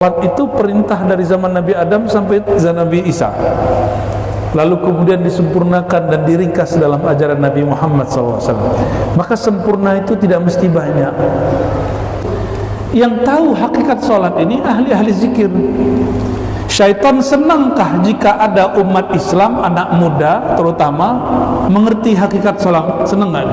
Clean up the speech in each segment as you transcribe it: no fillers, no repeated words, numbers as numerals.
Salat itu perintah dari zaman Nabi Adam sampai zaman Nabi Isa, lalu kemudian disempurnakan dan diringkas dalam ajaran Nabi Muhammad SAW. Maka sempurna itu tidak mesti banyak. Yang tahu hakikat salat ini ahli-ahli zikir. Syaitan senangkah jika ada umat Islam, anak muda terutama, mengerti hakikat salat? Senang nggak?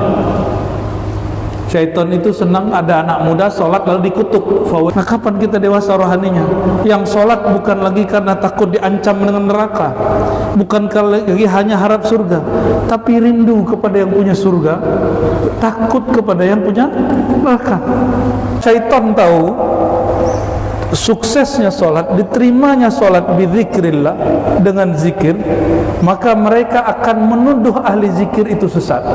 Syaitan itu senang ada anak muda sholat lalu dikutuk. Nah, kapan kita dewasa rohaninya? Yang sholat bukan lagi karena takut diancam dengan neraka, bukan lagi hanya harap surga, tapi rindu kepada yang punya surga, takut kepada yang punya neraka. Syaitan tahu suksesnya sholat, diterimanya sholat bizikrillah, dengan zikir, maka mereka akan menuduh ahli zikir itu sesat,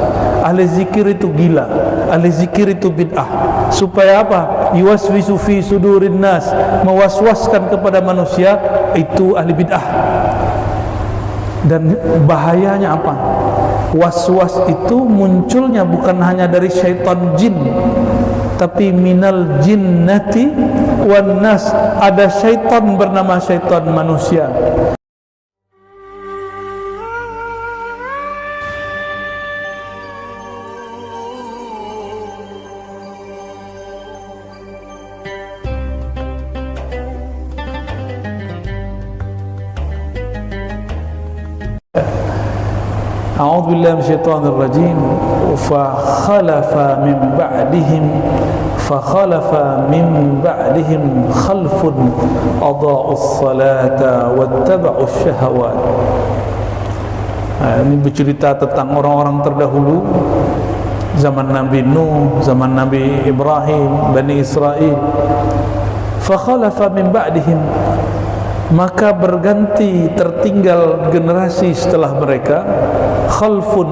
ahli zikir itu gila, ahli zikir itu bid'ah. Supaya apa? Yuwaswisu fi sudurin nas, mewaswaskan kepada manusia itu ahli bid'ah. Dan bahayanya apa? Was-was itu munculnya bukan hanya dari syaitan jin, tapi minal jinnati wan nas, ada syaitan bernama syaitan manusia. A'udzu billahi minasyaitonir rajim. Fa khalafa min ba'dihim khalfun adaa'us salata wattaba'us syahawat. Ini bercerita tentang orang-orang terdahulu, zaman Nabi Nuh, zaman Nabi Ibrahim, Bani Israel. Fa khalafa min ba'dihim, maka berganti, tertinggal generasi setelah mereka, khalfun,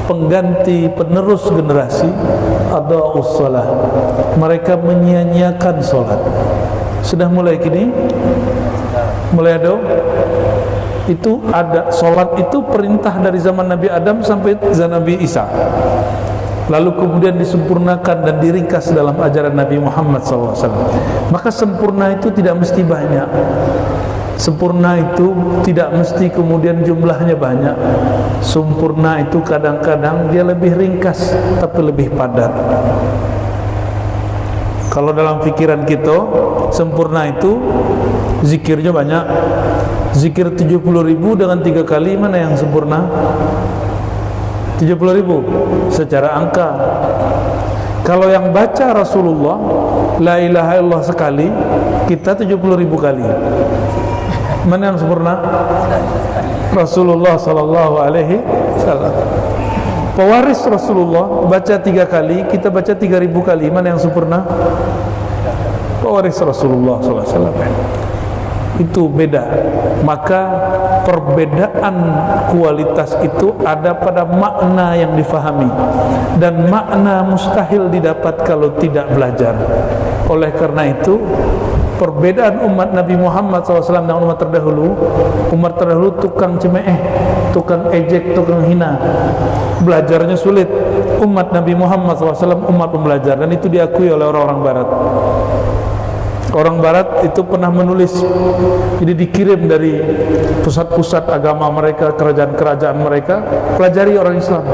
pengganti, penerus generasi, adaa'us salah, mereka menyia-nyiakan salat. Sudah mulai kini? Mulai ada? Itu ada, salat itu perintah dari zaman Nabi Adam sampai zaman Nabi Isa, lalu kemudian disempurnakan dan diringkas dalam ajaran Nabi Muhammad SAW. Maka sempurna itu tidak mesti banyak, sempurna itu tidak mesti kemudian jumlahnya banyak. Sempurna itu kadang-kadang dia lebih ringkas tapi lebih padat. Kalau dalam pikiran kita, sempurna itu zikirnya banyak. Zikir 70.000 dengan 3 kali, mana yang sempurna? 70.000 secara angka. Kalau yang baca Rasulullah la ilaha illallah sekali, kita 70.000 kali. Mana yang sempurna? Rasulullah sallallahu alaihi wasallam. Pewaris Rasulullah baca 3 kali, kita baca 3.000 kali. Mana yang sempurna? Pewaris Rasulullah sallallahu alaihi wasallam. Itu beda. Maka perbedaan kualitas itu ada pada makna yang difahami, dan makna mustahil didapat kalau tidak belajar. Oleh karena itu, perbedaan umat Nabi Muhammad SAW dengan umat terdahulu tukang cemeeh, tukang ejek, tukang hina, belajarnya sulit. Umat Nabi Muhammad SAW umat pembelajar, dan itu diakui oleh orang-orang barat. Orang barat itu pernah menulis, jadi dikirim dari pusat-pusat agama mereka, kerajaan-kerajaan mereka, pelajari orang Islam.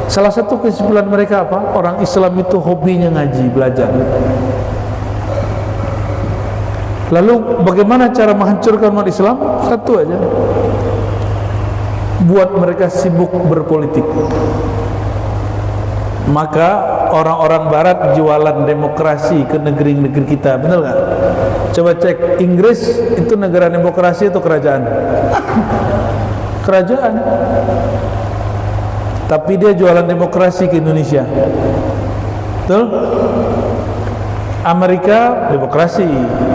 Salah satu kesimpulan mereka apa? Orang Islam itu hobinya ngaji, belajar. Lalu bagaimana cara menghancurkan umat Islam? Satu aja, buat mereka sibuk berpolitik. Maka orang-orang barat jualan demokrasi ke negeri-negeri kita, benar nggak? Coba cek, Inggris itu negara demokrasi atau kerajaan? Kerajaan. Tapi dia jualan demokrasi ke Indonesia. Betul? Amerika demokrasi.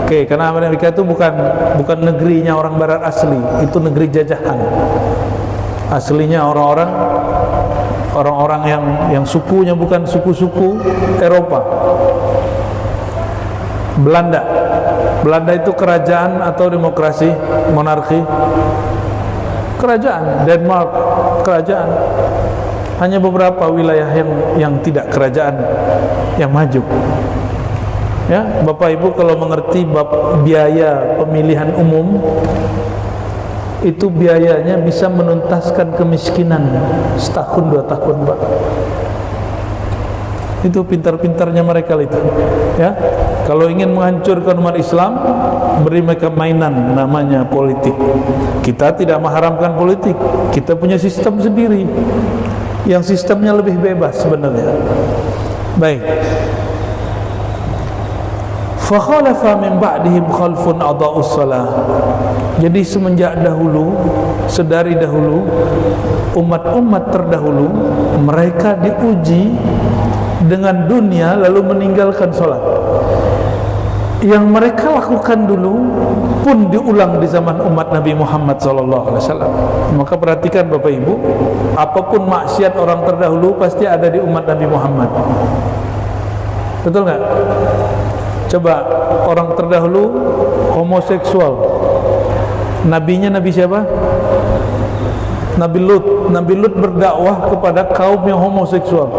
Oke, karena Amerika itu bukan negerinya orang barat asli, itu negeri jajahan. Aslinya orang-orang yang sukunya bukan suku-suku Eropa. Belanda itu kerajaan atau demokrasi, monarki? Kerajaan. Denmark kerajaan. Hanya beberapa wilayah yang tidak kerajaan yang maju. Ya, Bapak Ibu kalau mengerti bab biaya pemilihan umum, itu biayanya bisa menuntaskan kemiskinan setahun 2 tahun, Pak. Itu pintar-pintarnya mereka itu. Ya, kalau ingin menghancurkan umat Islam, beri mereka mainan namanya politik. Kita tidak mengharamkan politik, kita punya sistem sendiri yang sistemnya lebih bebas sebenarnya. Baik. Fakhalafa min ba'dihim khalfun adha'us shalah. Jadi semenjak dahulu, sedari dahulu, umat-umat terdahulu mereka diuji dengan dunia lalu meninggalkan sholat. Yang mereka lakukan dulu pun diulang di zaman umat Nabi Muhammad SAW. Maka perhatikan Bapak Ibu, apapun maksiat orang terdahulu pasti ada di umat Nabi Muhammad. Betul nggak? Coba orang terdahulu homoseksual, nabinya Nabi siapa? Nabi Lut. Nabi Lut berdakwah kepada kaum yang homoseksual.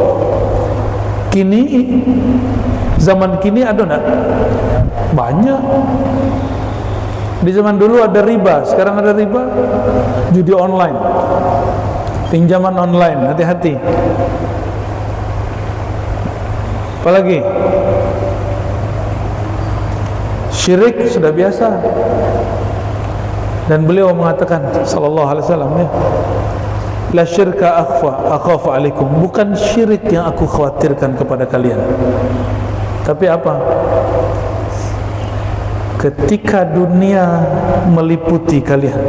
Kini, zaman kini ada enggak? Banyak. Di zaman dulu ada riba, sekarang ada riba. Judi online, pinjaman online, hati-hati. Apalagi? Syirik sudah biasa. Dan beliau mengatakan sallallahu alaihi wasallam, ya, la syirka akhafu alaikum, bukan syirik yang aku khawatirkan kepada kalian, tapi apa? Ketika dunia meliputi kalian,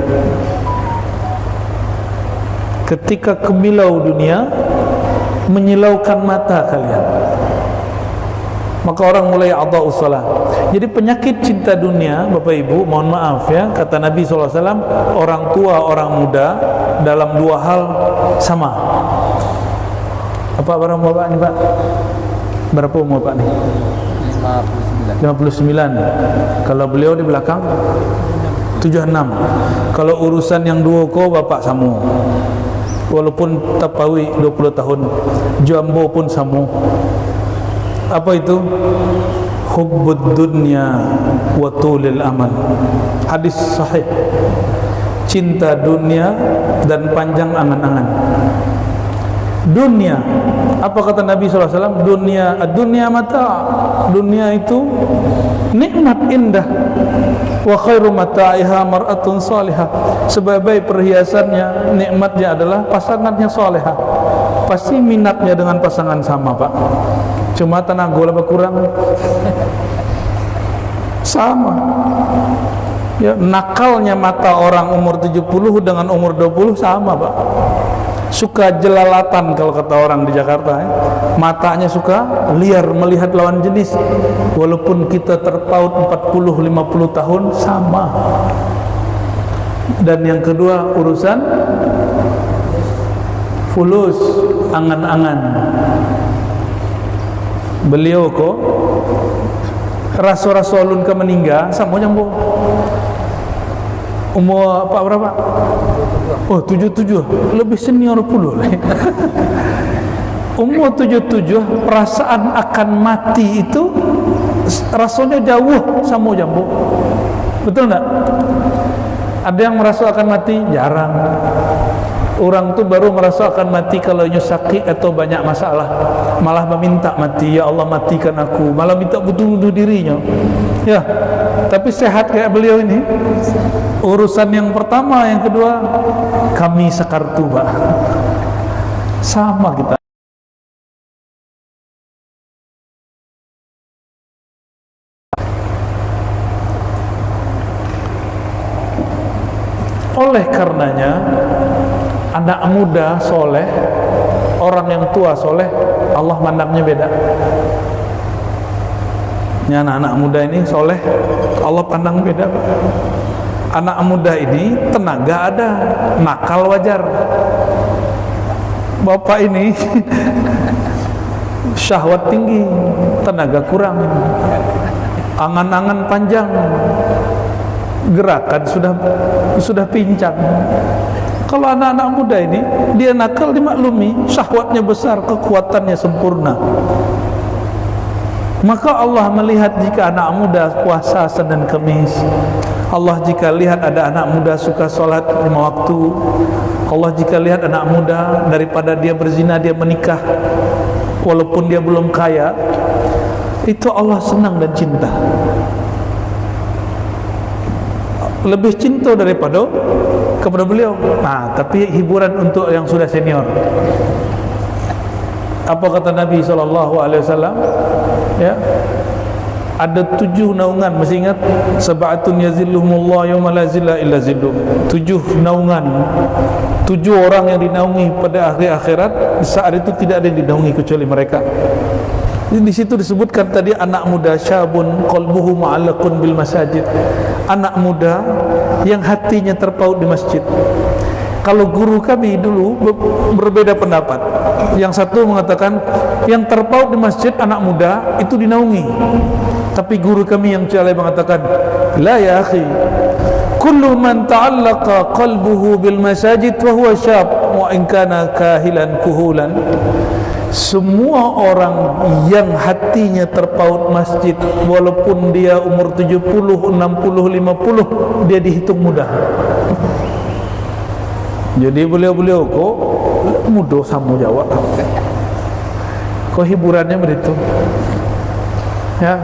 ketika kemilau dunia menyilaukan mata kalian, maka orang mulai adha'us shalah. Jadi penyakit cinta dunia, Bapak Ibu, mohon maaf ya, kata Nabi SAW, orang tua, orang muda dalam 2 hal sama. Apa barang Bapak ini, Pak? Berapa umur Pak nih? 59. Kalau beliau di belakang 76. Kalau urusan yang duoko Bapak samu. Walaupun tapawi 20 tahun, jambo pun samu. Apa itu? Hubbud dunya wa tulil amal. Hadis sahih. Cinta dunia dan panjang angan-angan. Dunia, apa kata Nabi SAW? Dunia mata. Dunia itu nikmat indah. Wa khairu mata'iha mar'atun salihah. Sebaik perhiasannya, nikmatnya adalah pasangannya salihah. Pasti minatnya dengan pasangan sama, Pak. Cuma tenaga lebih kurang sama. Ya, nakalnya mata orang umur 70 dengan umur 20 sama, Pak. Suka jelalatan kalau kata orang di Jakarta, ya. Matanya suka liar melihat lawan jenis. Walaupun kita terpaut 40-50 tahun sama. Dan yang kedua urusan fulus, angan-angan. Beliau kok rasul-rasulun ke meninggal sama nyambung umur apa berapa? Oh 77, lebih senior puluh. Umur 77 perasaan akan mati itu rasulnya jauh sama nyambung. Betul enggak? Ada yang merasa akan mati? Jarang. Orang tuh baru merasa akan mati kalau sakit atau banyak masalah, malah meminta mati, ya Allah matikan aku, malah minta bunuh dirinya. Ya, tapi sehat kayak beliau ini, urusan yang pertama, yang kedua, kami sekartu, Pak. Sama kita. Oleh karenanya, anak muda soleh, orang yang tua soleh, Allah mandangnya beda. Ini anak-anak muda ini soleh, Allah pandang beda. Anak muda ini tenaga ada, nakal wajar. Bapak ini syahwat tinggi, tenaga kurang, angan-angan panjang, gerakan sudah pincang. Kalau anak-anak muda ini, dia nakal dimaklumi, syahwatnya besar, kekuatannya sempurna. Maka Allah melihat jika anak muda puasa Senin Kemis, Allah jika lihat ada anak muda suka sholat 5 waktu, Allah jika lihat anak muda daripada dia berzina dia menikah walaupun dia belum kaya, itu Allah senang dan cinta, lebih cinta daripada kepada beliau. Nah, tapi hiburan untuk yang sudah senior. Apa kata Nabi SAW? Ya, ada 7 naungan, masih ingat? Sab'atun yazilluhumullah yawma la zilla illa zilluh. 7 naungan, 7 orang yang dinaungi pada akhir akhirat. Saat itu tidak ada yang dinaungi kecuali mereka. Di situ disebutkan tadi anak muda, syabun qalbuhu mu'allaqun bil masajid, anak muda yang hatinya terpaut di masjid. Kalau guru kami dulu berbeda pendapat. Yang satu mengatakan yang terpaut di masjid anak muda itu dinaungi. Tapi guru kami yang lain mengatakan, la ya akhi, kullu man ta'allaqa qalbuhu bil masajid wa huwa syab wa in kana kahilan kuhulan. Semua orang yang hatinya terpaut masjid walaupun dia umur 70, 60, 50, dia dihitung muda. Jadi beliau-beliau kok mudah sama jawab. Kok hiburannya begitu? Ya.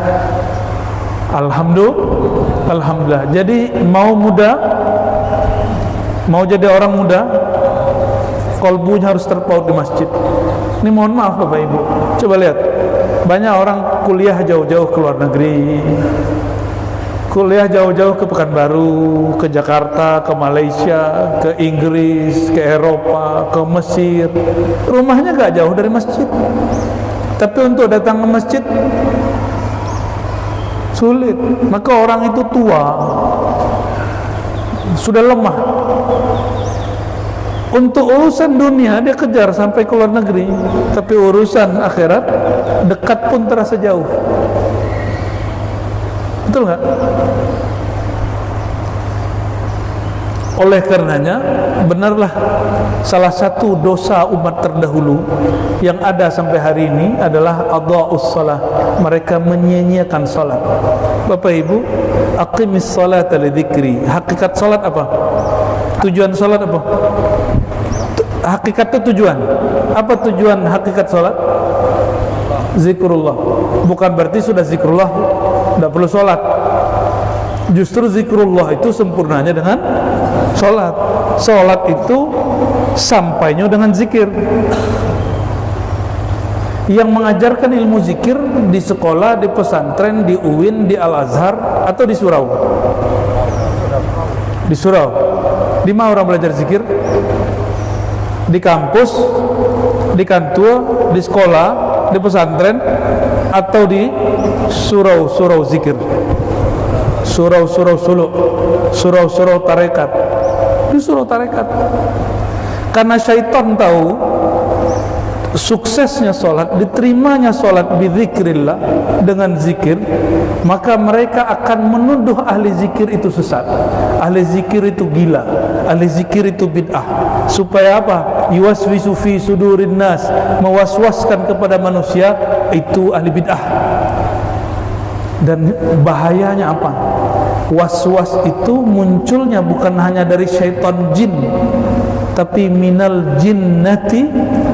Alhamdulillah. Jadi mau muda, mau jadi orang muda, kalbunya harus terpaut di masjid. Ini mohon maaf Bapak Ibu, coba lihat, banyak orang kuliah jauh-jauh ke luar negeri, kuliah jauh-jauh ke Pekanbaru, ke Jakarta, ke Malaysia, ke Inggris, ke Eropa, ke Mesir. Rumahnya gak jauh dari masjid, tapi untuk datang ke masjid sulit. Maka orang itu tua, sudah lemah. Untuk urusan dunia dia kejar sampai ke luar negeri, tapi urusan akhirat dekat pun terasa jauh. Betul nggak? Oleh karenanya, benarlah salah satu dosa umat terdahulu yang ada sampai hari ini adalah adha'us shalah. Mereka menyia-nyiakan salat. Bapak Ibu, aqimis salata li dzikri. Hakikat salat apa? Tujuan salat apa? Hakikatnya tujuan. Apa tujuan hakikat salat? Zikrullah. Bukan berarti sudah zikrullah tidak perlu salat. Justru zikrullah itu sempurnanya dengan salat. Salat itu sampainya dengan zikir. Yang mengajarkan ilmu zikir di sekolah, di pesantren, di UIN, di Al-Azhar atau di surau? Di surau. Di mana orang belajar zikir? Di kampus, di kantor, di sekolah, di pesantren, atau di surau-surau zikir, surau-surau suluk, surau-surau tarekat. Di surau tarekat. Karena syaitan tahu suksesnya sholat, diterimanya sholat bizikrillah, dengan zikir, maka mereka akan menuduh ahli zikir itu sesat, ahli zikir itu gila, ahli zikir itu bid'ah. Supaya apa? Yuwaswisu fi sudurin nas, mewaswaskan kepada manusia itu ahli bid'ah. Dan bahayanya apa? Was-was itu munculnya bukan hanya dari syaitan jin, tapi minal jinnati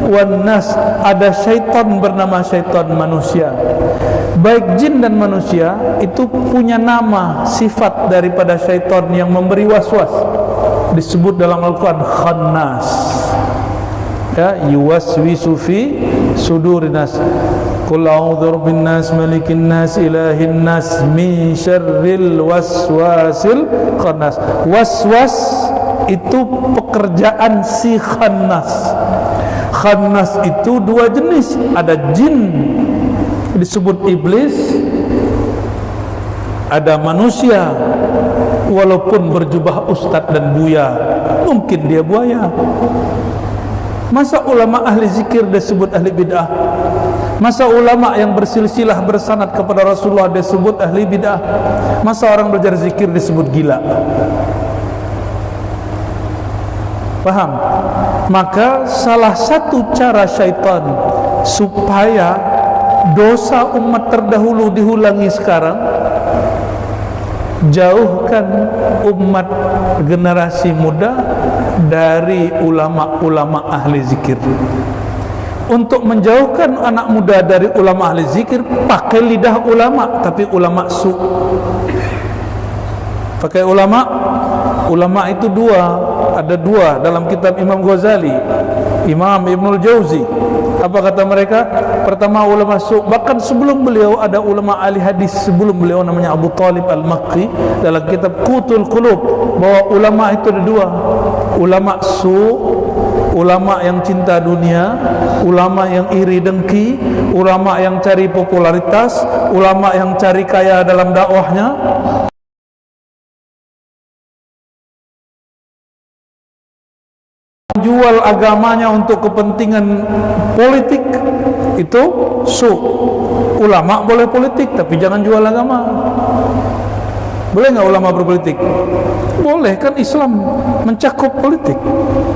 wan nas. Ada syaitan bernama syaitan manusia. Baik jin dan manusia itu punya nama, sifat daripada syaitan yang memberi was-was. Disebut dalam Al-Quran khannas, ya, yuwaswisu fi sudurin nas. Qul a'udzu birabbin nas, malikin nas, ilahin nas, min syarril waswasil khannas. Was-was itu pekerjaan si khannas. Khannas itu dua jenis, ada jin disebut iblis, ada manusia walaupun berjubah ustadz dan buya, mungkin dia buaya. Masa ulama ahli zikir disebut ahli bid'ah? Masa ulama yang bersilsilah bersanad kepada Rasulullah disebut ahli bid'ah? Masa orang belajar zikir disebut gila? Paham? Maka salah satu cara syaitan supaya dosa umat terdahulu diulangi sekarang, jauhkan umat generasi muda dari ulama-ulama ahli zikir. Untuk menjauhkan anak muda dari ulama ahli zikir, pakai lidah ulama, tapi ulama su. Pakai ulama itu ada dua dalam kitab Imam Ghazali, Imam Ibnul Jauzi. Apa kata mereka? Pertama, ulama su. Bahkan sebelum beliau ada ulama ahli hadis sebelum beliau, namanya Abu Talib Al-Makki, dalam kitab Qutul Qulub, bahwa ulama itu ada dua. Ulama su, ulama yang cinta dunia, ulama yang iri dengki, ulama yang cari popularitas, ulama yang cari kaya dalam dakwahnya, jual agamanya untuk kepentingan politik. Itu su. Ulama boleh politik, tapi jangan jual agama. Boleh nggak ulama berpolitik? Boleh, kan Islam mencakup politik,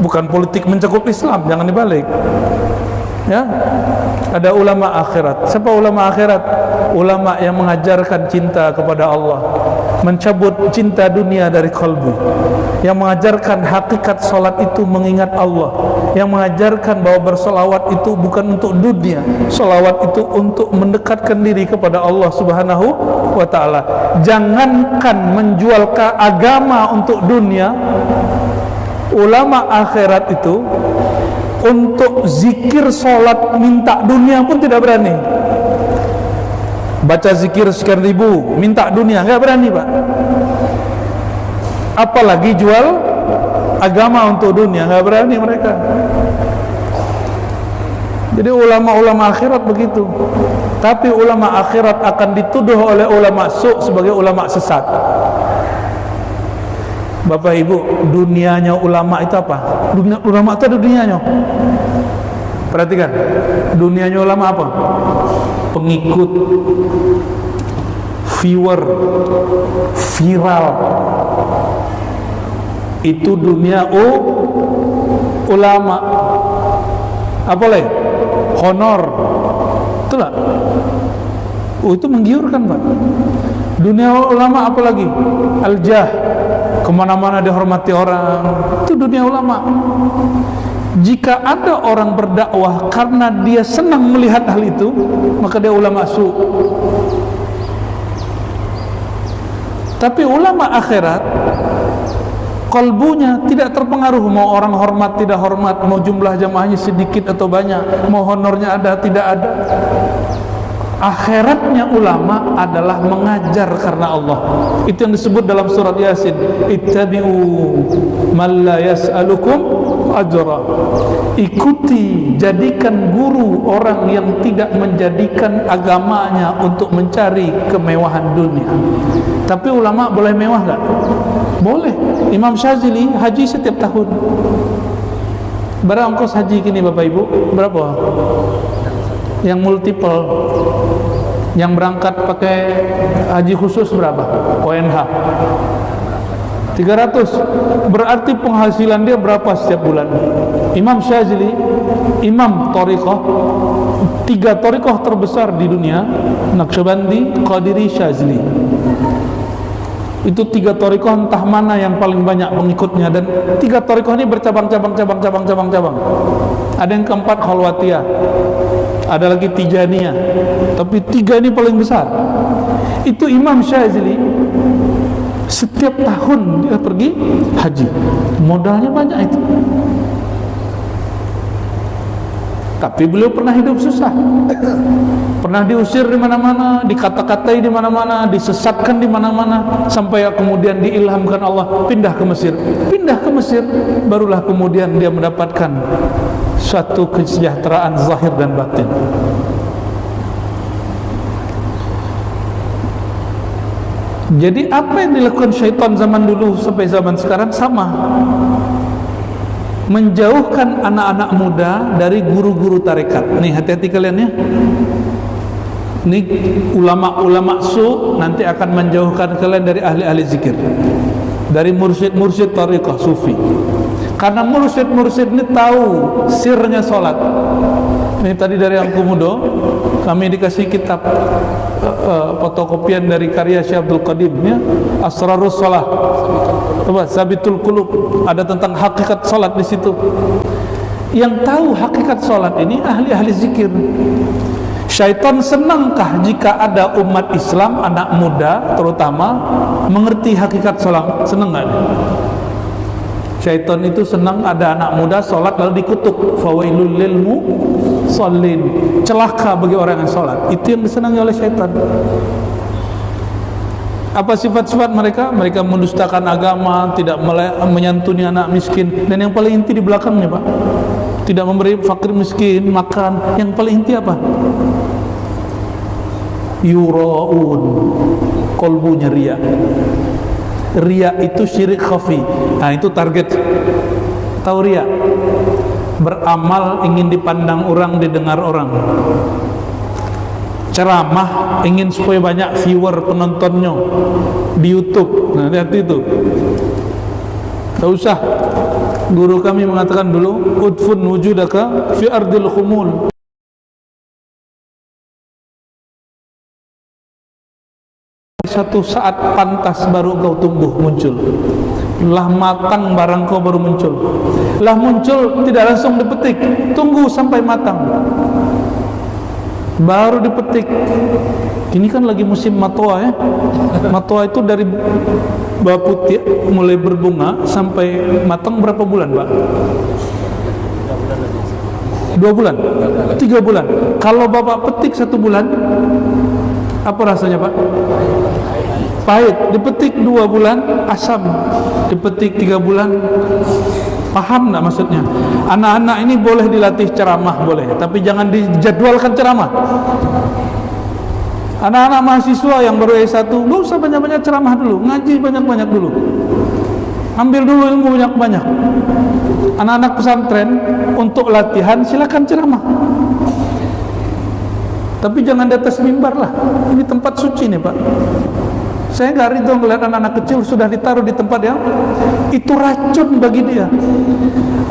bukan politik mencakup Islam. Jangan dibalik. Ya, ada ulama akhirat. Siapa ulama akhirat? Ulama yang mengajarkan cinta kepada Allah, mencabut cinta dunia dari kalbu, yang mengajarkan hakikat salat itu mengingat Allah, yang mengajarkan bahwa bersolawat itu bukan untuk dunia, solawat itu untuk mendekatkan diri kepada Allah Subhanahu wa ta'ala. Jangankan menjual agama untuk dunia, ulama akhirat itu untuk zikir solat minta dunia pun tidak berani. Baca zikir sekian ribu, minta dunia, nggak berani, Pak. Apalagi jual agama untuk dunia, nggak berani mereka. Jadi ulama-ulama akhirat begitu. Tapi ulama akhirat akan dituduh oleh ulama su sebagai ulama sesat. Bapak Ibu, dunianya ulama itu apa? Ulama itu ada dunianya. Perhatikan, dunianya ulama apa? Pengikut, viewer, viral. Itu dunia ulama. Apa lagi? Honor. Itulah. Itu menggiurkan, Pak. Dunia ulama apa lagi? Al-jah. Kemana-mana dihormati orang. Itu dunia ulama. Jika ada orang berdakwah karena dia senang melihat hal itu, maka dia ulama su. Tapi ulama akhirat, kalbunya tidak terpengaruh mau orang hormat tidak hormat, mau jumlah jamaahnya sedikit atau banyak, mau honornya ada tidak ada. Akhiratnya ulama adalah mengajar karena Allah. Itu yang disebut dalam surat Yasin, ittabi'u man la yas'alukum ajra. Ikuti, jadikan guru orang yang tidak menjadikan agamanya untuk mencari kemewahan dunia. Tapi ulama boleh mewah enggak? Boleh. Imam Syazili haji setiap tahun. Berapa ongkos haji kini Bapak Ibu? Berapa? Yang multiple, yang berangkat pakai haji khusus berapa? ONH 300. Berarti penghasilan dia berapa setiap bulan? Imam Syazili, imam thariqah, 3 thariqah terbesar di dunia, Naqsyabandi, Qadiri, Syazili. Itu 3 thariqah entah mana yang paling banyak pengikutnya, dan 3 thariqah ini bercabang-cabang. Ada yang keempat Khalwatiyah, ada lagi Tijaniyah, tapi 3 ini paling besar. Itu Imam Syazili setiap tahun dia pergi haji, modalnya banyak itu. Tapi beliau pernah hidup susah, pernah diusir di mana-mana, dikata-katai di mana-mana, disesatkan di mana-mana, sampai kemudian diilhamkan Allah pindah ke Mesir. Pindah ke Mesir, barulah kemudian dia mendapatkan suatu kesejahteraan zahir dan batin. Jadi apa yang dilakukan syaitan zaman dulu sampai zaman sekarang sama. Menjauhkan anak-anak muda dari guru-guru tarekat. Nih hati-hati kalian ya. Nih ulama-ulama su nanti akan menjauhkan kalian dari ahli-ahli zikir, dari mursyid-mursyid tarekat sufi. Karena mursyid-mursyid ini tahu sirnya sholat. Ini tadi dari Angkumudo kami dikasih kitab fotokopian dari karya Syekh Abdul Qadim ya, Asrarus Shalah. Coba Sabitul Qulub, ada tentang hakikat sholat di situ. Yang tahu hakikat sholat ini ahli-ahli zikir. Syaitan senangkah jika ada umat Islam, anak muda terutama, mengerti hakikat sholat? Senang nggak? Syaitan itu senang ada anak muda sholat lalu dikutuk, fawailul lil musallin, celaka bagi orang yang sholat. Itu yang disenangi oleh syaitan. Apa sifat-sifat mereka? Mereka mendustakan agama, tidak menyantuni anak miskin, dan yang paling inti di belakangnya, Pak, tidak memberi fakir miskin makan. Yang paling inti apa? Yura'un, kolbunya riya. Riya itu syirik khafi. Nah, itu target. Tahu riya? Beramal ingin dipandang orang, didengar orang. Ceramah ingin supaya banyak viewer, penontonnya di YouTube. Nah, hati itu. Tak usah. Guru kami mengatakan dulu, udfun wujudaka fi ardil khumul. Satu saat pantas baru kau tumbuh muncul. Lah matang barang kau baru muncul. Lah muncul tidak langsung dipetik, tunggu sampai matang baru dipetik. Ini kan lagi musim matwa ya. Matwa itu dari baput mulai berbunga sampai matang berapa bulan, Pak? 2 bulan? 3 bulan. Kalau Bapak petik 1 bulan, apa rasanya, Pak? Pahit. Dipetik 2 bulan, asam. Dipetik 3 bulan, paham enggak maksudnya? Anak-anak ini boleh dilatih ceramah, boleh, tapi jangan dijadwalkan ceramah. Anak-anak mahasiswa yang baru S1, nggak usah banyak-banyak ceramah dulu, ngaji banyak-banyak dulu, ambil dulu ilmu banyak-banyak. Anak-anak pesantren untuk latihan silakan ceramah, tapi jangan di atas mimbar lah. Ini tempat suci nih, Pak. Saya nggak ridho melihat anak-anak kecil sudah ditaruh di tempat yang itu racun bagi dia.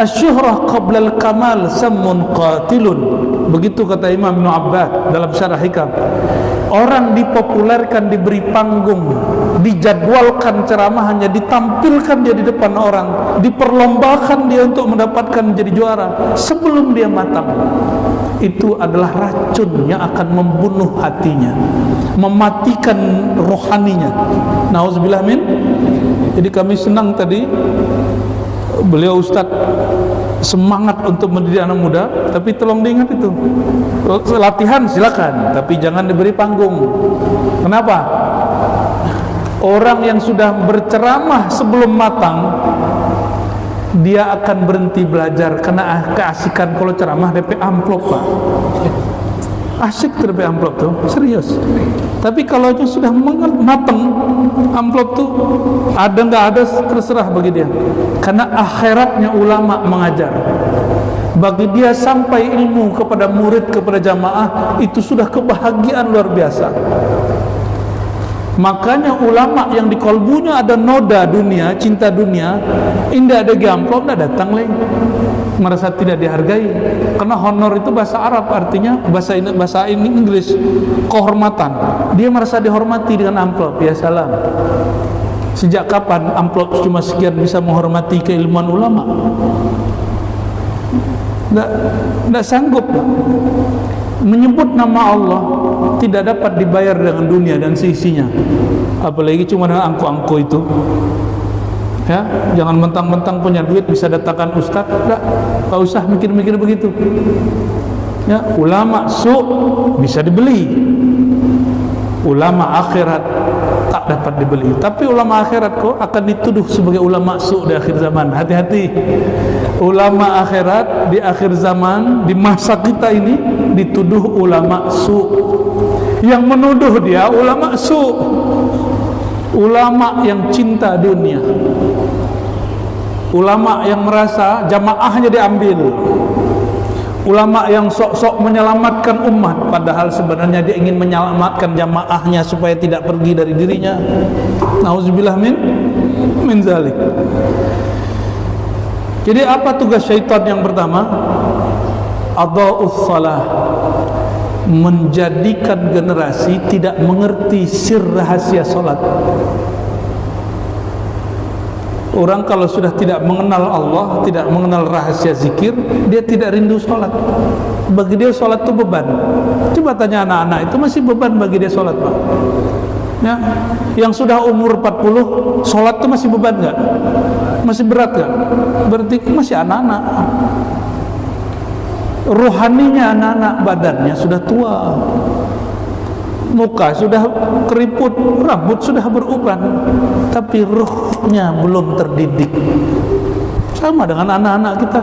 Asyuhrah qabla al-kamal sammun qatilun. Begitu kata Imam Ibn Abbas dalam Syarah Hikam. Orang dipopulerkan, diberi panggung, dijadwalkan ceramahnya, ditampilkan dia di depan orang, diperlombakan dia untuk mendapatkan menjadi juara sebelum dia matang. Itu adalah racun yang akan membunuh hatinya, mematikan rohaninya. Nauzubillah min. Jadi kami senang tadi beliau Ustaz semangat untuk mendidik anak muda, tapi tolong diingat itu, latihan silakan, tapi jangan diberi panggung. Kenapa? Orang yang sudah berceramah sebelum matang, dia akan berhenti belajar karena keasikan. Kalau ceramah DP amplop, Pak, asik DP amplop tuh, serius. Tapi kalau itu sudah matang, amplop tuh ada nggak ada terserah bagi dia. Karena akhiratnya ulama mengajar. Bagi dia sampai ilmu kepada murid, kepada jamaah, itu sudah kebahagiaan luar biasa. Makanya ulama yang di kolbunya ada noda dunia, cinta dunia, indah ada amplop, tidak datang lagi, merasa tidak dihargai. Karena honor itu bahasa Arab, artinya bahasa ini Inggris, kehormatan. Dia merasa dihormati dengan amplop. Ya salam. Sejak kapan amplop cuma sekian bisa menghormati keilmuan ulama? Tidak sanggup. Menyebut nama Allah tidak dapat dibayar dengan dunia dan seisinya, apalagi cuma dengan angko-angko itu. Ya, jangan mentang-mentang punya duit bisa datangkan ustaz. Tidak usah mikir-mikir begitu. Ya, ulama su bisa dibeli, ulama akhirat tak dapat dibeli. Tapi ulama akhirat kok akan dituduh sebagai ulama su di akhir zaman. Hati-hati. Ulama akhirat di akhir zaman, di masa kita ini, dituduh ulama su. Yang menuduh dia ulama su, ulama yang cinta dunia, ulama yang merasa jamaahnya diambil, ulama yang sok-sok menyelamatkan umat, padahal sebenarnya dia ingin menyelamatkan jamaahnya supaya tidak pergi dari dirinya. Nauzubillah min zalik. Jadi apa tugas syaitan yang pertama? Adha'us salah, menjadikan generasi tidak mengerti sir rahasia salat. Orang kalau sudah tidak mengenal Allah, tidak mengenal rahasia zikir, dia tidak rindu sholat. Bagi dia sholat itu beban. Coba tanya anak-anak, itu masih beban bagi dia sholat, Pak. Ya, yang sudah umur 40, sholat itu masih beban nggak? Masih berat nggak? Berarti masih anak-anak. Rohaninya anak-anak, badannya sudah tua, muka sudah keriput, rambut sudah beruban, tapi ruhnya belum terdidik. Sama dengan anak-anak kita.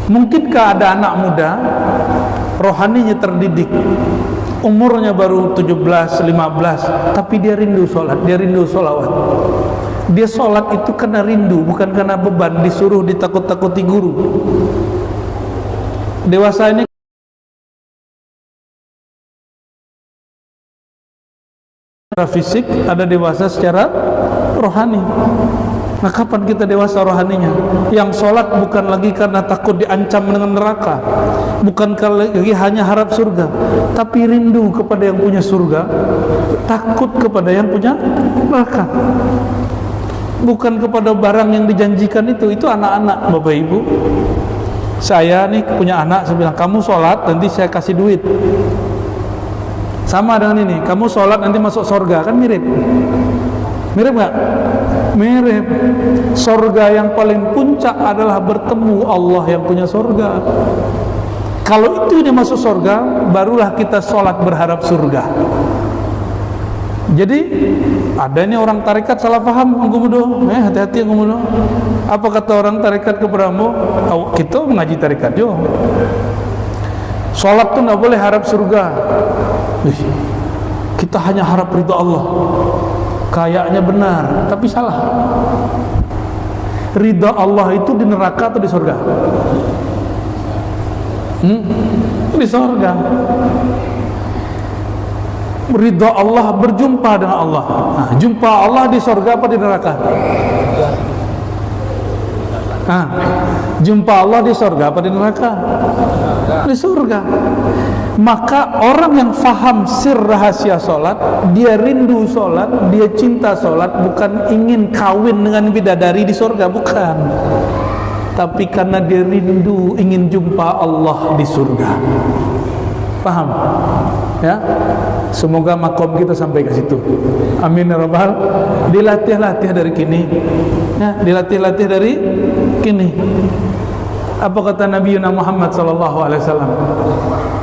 Mungkinkah ada anak muda rohaninya terdidik, umurnya baru 17, 15, tapi dia rindu sholat, dia rindu sholawat. Dia sholat itu karena rindu, bukan karena beban, disuruh ditakut-takuti guru. Dewasa ini secara fisik, ada dewasa secara rohani. Nah, kapan kita dewasa rohaninya? Yang sholat bukan lagi karena takut diancam dengan neraka, bukan lagi hanya harap surga, tapi rindu kepada yang punya surga, takut kepada yang punya neraka, bukan kepada barang yang dijanjikan itu anak-anak. Bapak Ibu, saya nih punya anak, saya bilang, kamu sholat nanti saya kasih duit. Sama dengan ini, kamu sholat nanti masuk surga, kan mirip? Mirip nggak? Mirip. Surga yang paling puncak adalah bertemu Allah yang punya surga. Kalau itu dia masuk surga, barulah kita sholat berharap surga. Jadi ada ini orang tarekat salah paham, hati-hati ngumudo. Apa kata orang tarekat kepadamu? Kita mengaji tarekat jo. Sholat tuh nggak boleh harap surga. Kita hanya harap ridha Allah. Kayaknya benar, tapi salah. Ridha Allah itu di neraka atau di surga? Di surga. Ridha Allah, berjumpa dengan Allah. Nah, jumpa Allah di surga apa di neraka? Jumpa Allah di surga apa di neraka? Di surga. Maka orang yang faham sir rahasia solat, dia rindu solat, dia cinta solat, bukan ingin kawin dengan bidadari di surga, bukan, tapi karena dia rindu ingin jumpa Allah di surga. Paham? Ya, semoga makom kita sampai ke situ. Amin ya rabbal. Dilatih-latih dari kini, ya, dilatih-latih dari kini. Apa kata Nabi Muhammad sallallahu alaihi wasallam?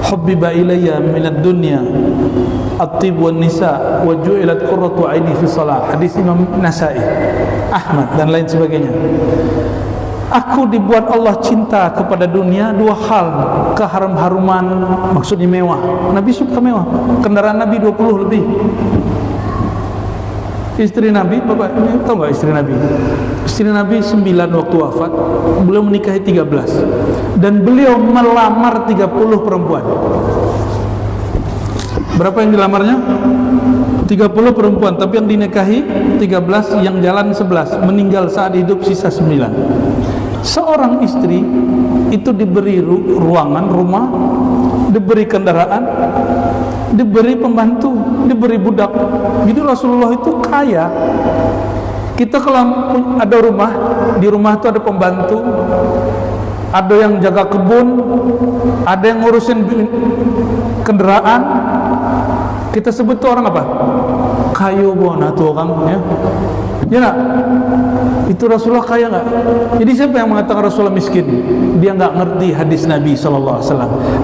Hubbiba ilayya minad dunya at-tib wan nisa wa ju'ilat qurratu aini fi shalah. Hadis Imam Nasai, Ahmad dan lain sebagainya. Aku dibuat Allah cinta kepada dunia dua hal, keharum-haruman, maksudnya mewah. Nabi suka mewah. Kendaraan Nabi 20 lebih. Istri Nabi, Bapak ini tahu nggak istri Nabi? Istri Nabi 9 waktu wafat, beliau menikahi 13, dan beliau melamar 30 perempuan. Berapa yang dilamarnya? 30 perempuan, tapi yang dinikahi 13, yang jalan 11, meninggal saat hidup sisa 9. Seorang istri itu diberi ruangan rumah, diberi kendaraan, diberi pembantu, diberi budak. Jadi Rasulullah itu kaya. Kita kalau ada rumah, di rumah itu ada pembantu, ada yang jaga kebun, ada yang ngurusin kendaraan. Kita sebut itu orang apa? Kayu bona tuh orang, ya. Ya nggak? Itu Rasulullah kaya nggak? Jadi siapa yang mengatakan Rasulullah miskin? Dia nggak ngerti hadis Nabi SAW.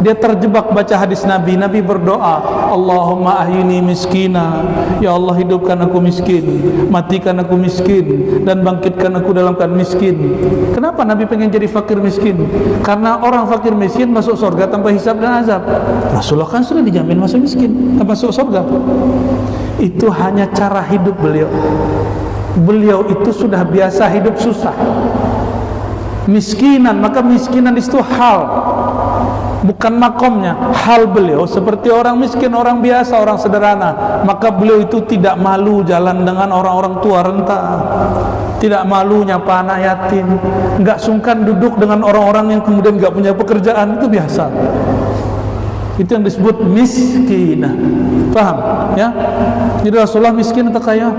Dia terjebak baca hadis Nabi. Nabi berdoa, Allahumma ahyini miskina, ya Allah hidupkan aku miskin, matikan aku miskin, dan bangkitkan aku dalam keadaan miskin. Kenapa Nabi pengen jadi fakir miskin? Karena orang fakir miskin masuk surga tanpa hisab dan azab. Rasulullah kan sudah dijamin masuk miskin, masuk surga. Itu hanya cara hidup beliau. Beliau itu sudah biasa hidup susah, miskinan. Maka miskinan itu hal, bukan makomnya. Hal beliau seperti orang miskin, orang biasa, orang sederhana. Maka beliau itu tidak malu jalan dengan orang-orang tua renta. tidak malu nyapa anak yatim, nggak sungkan duduk dengan orang-orang yang kemudian nggak punya pekerjaan, itu biasa. Itu yang disebut miskinah. Paham? Ya. Jadi Rasulullah miskin atau kaya?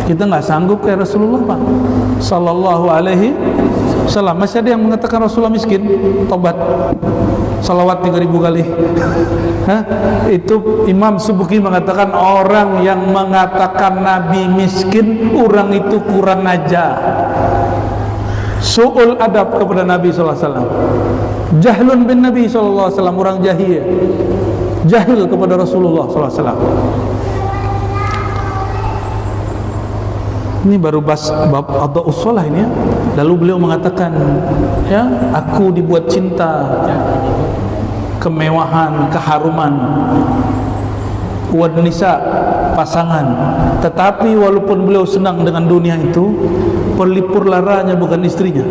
Kita nggak sanggup kayak Rasulullah, Pak Sallallahu Alaihi Wasallam. Masih ada yang mengatakan Rasulullah miskin? Tobat, salawat 3000 kali. Itu Imam Subuki mengatakan orang yang mengatakan Nabi miskin, orang itu kurang ajar, su'ul adab kepada Nabi sallallahu alaihi wasallam, jahlun bin Nabi sallallahu alaihi wasallam, orang jahil kepada Rasulullah sallallahu alaihi wasallam. Ini baru bab Adha'us Shalah ini ya. Lalu beliau mengatakan, ya, aku dibuat cinta kemewahan, keharuman, wanita, pasangan. Tetapi walaupun beliau senang dengan dunia itu, pelipur laranya bukan istrinya,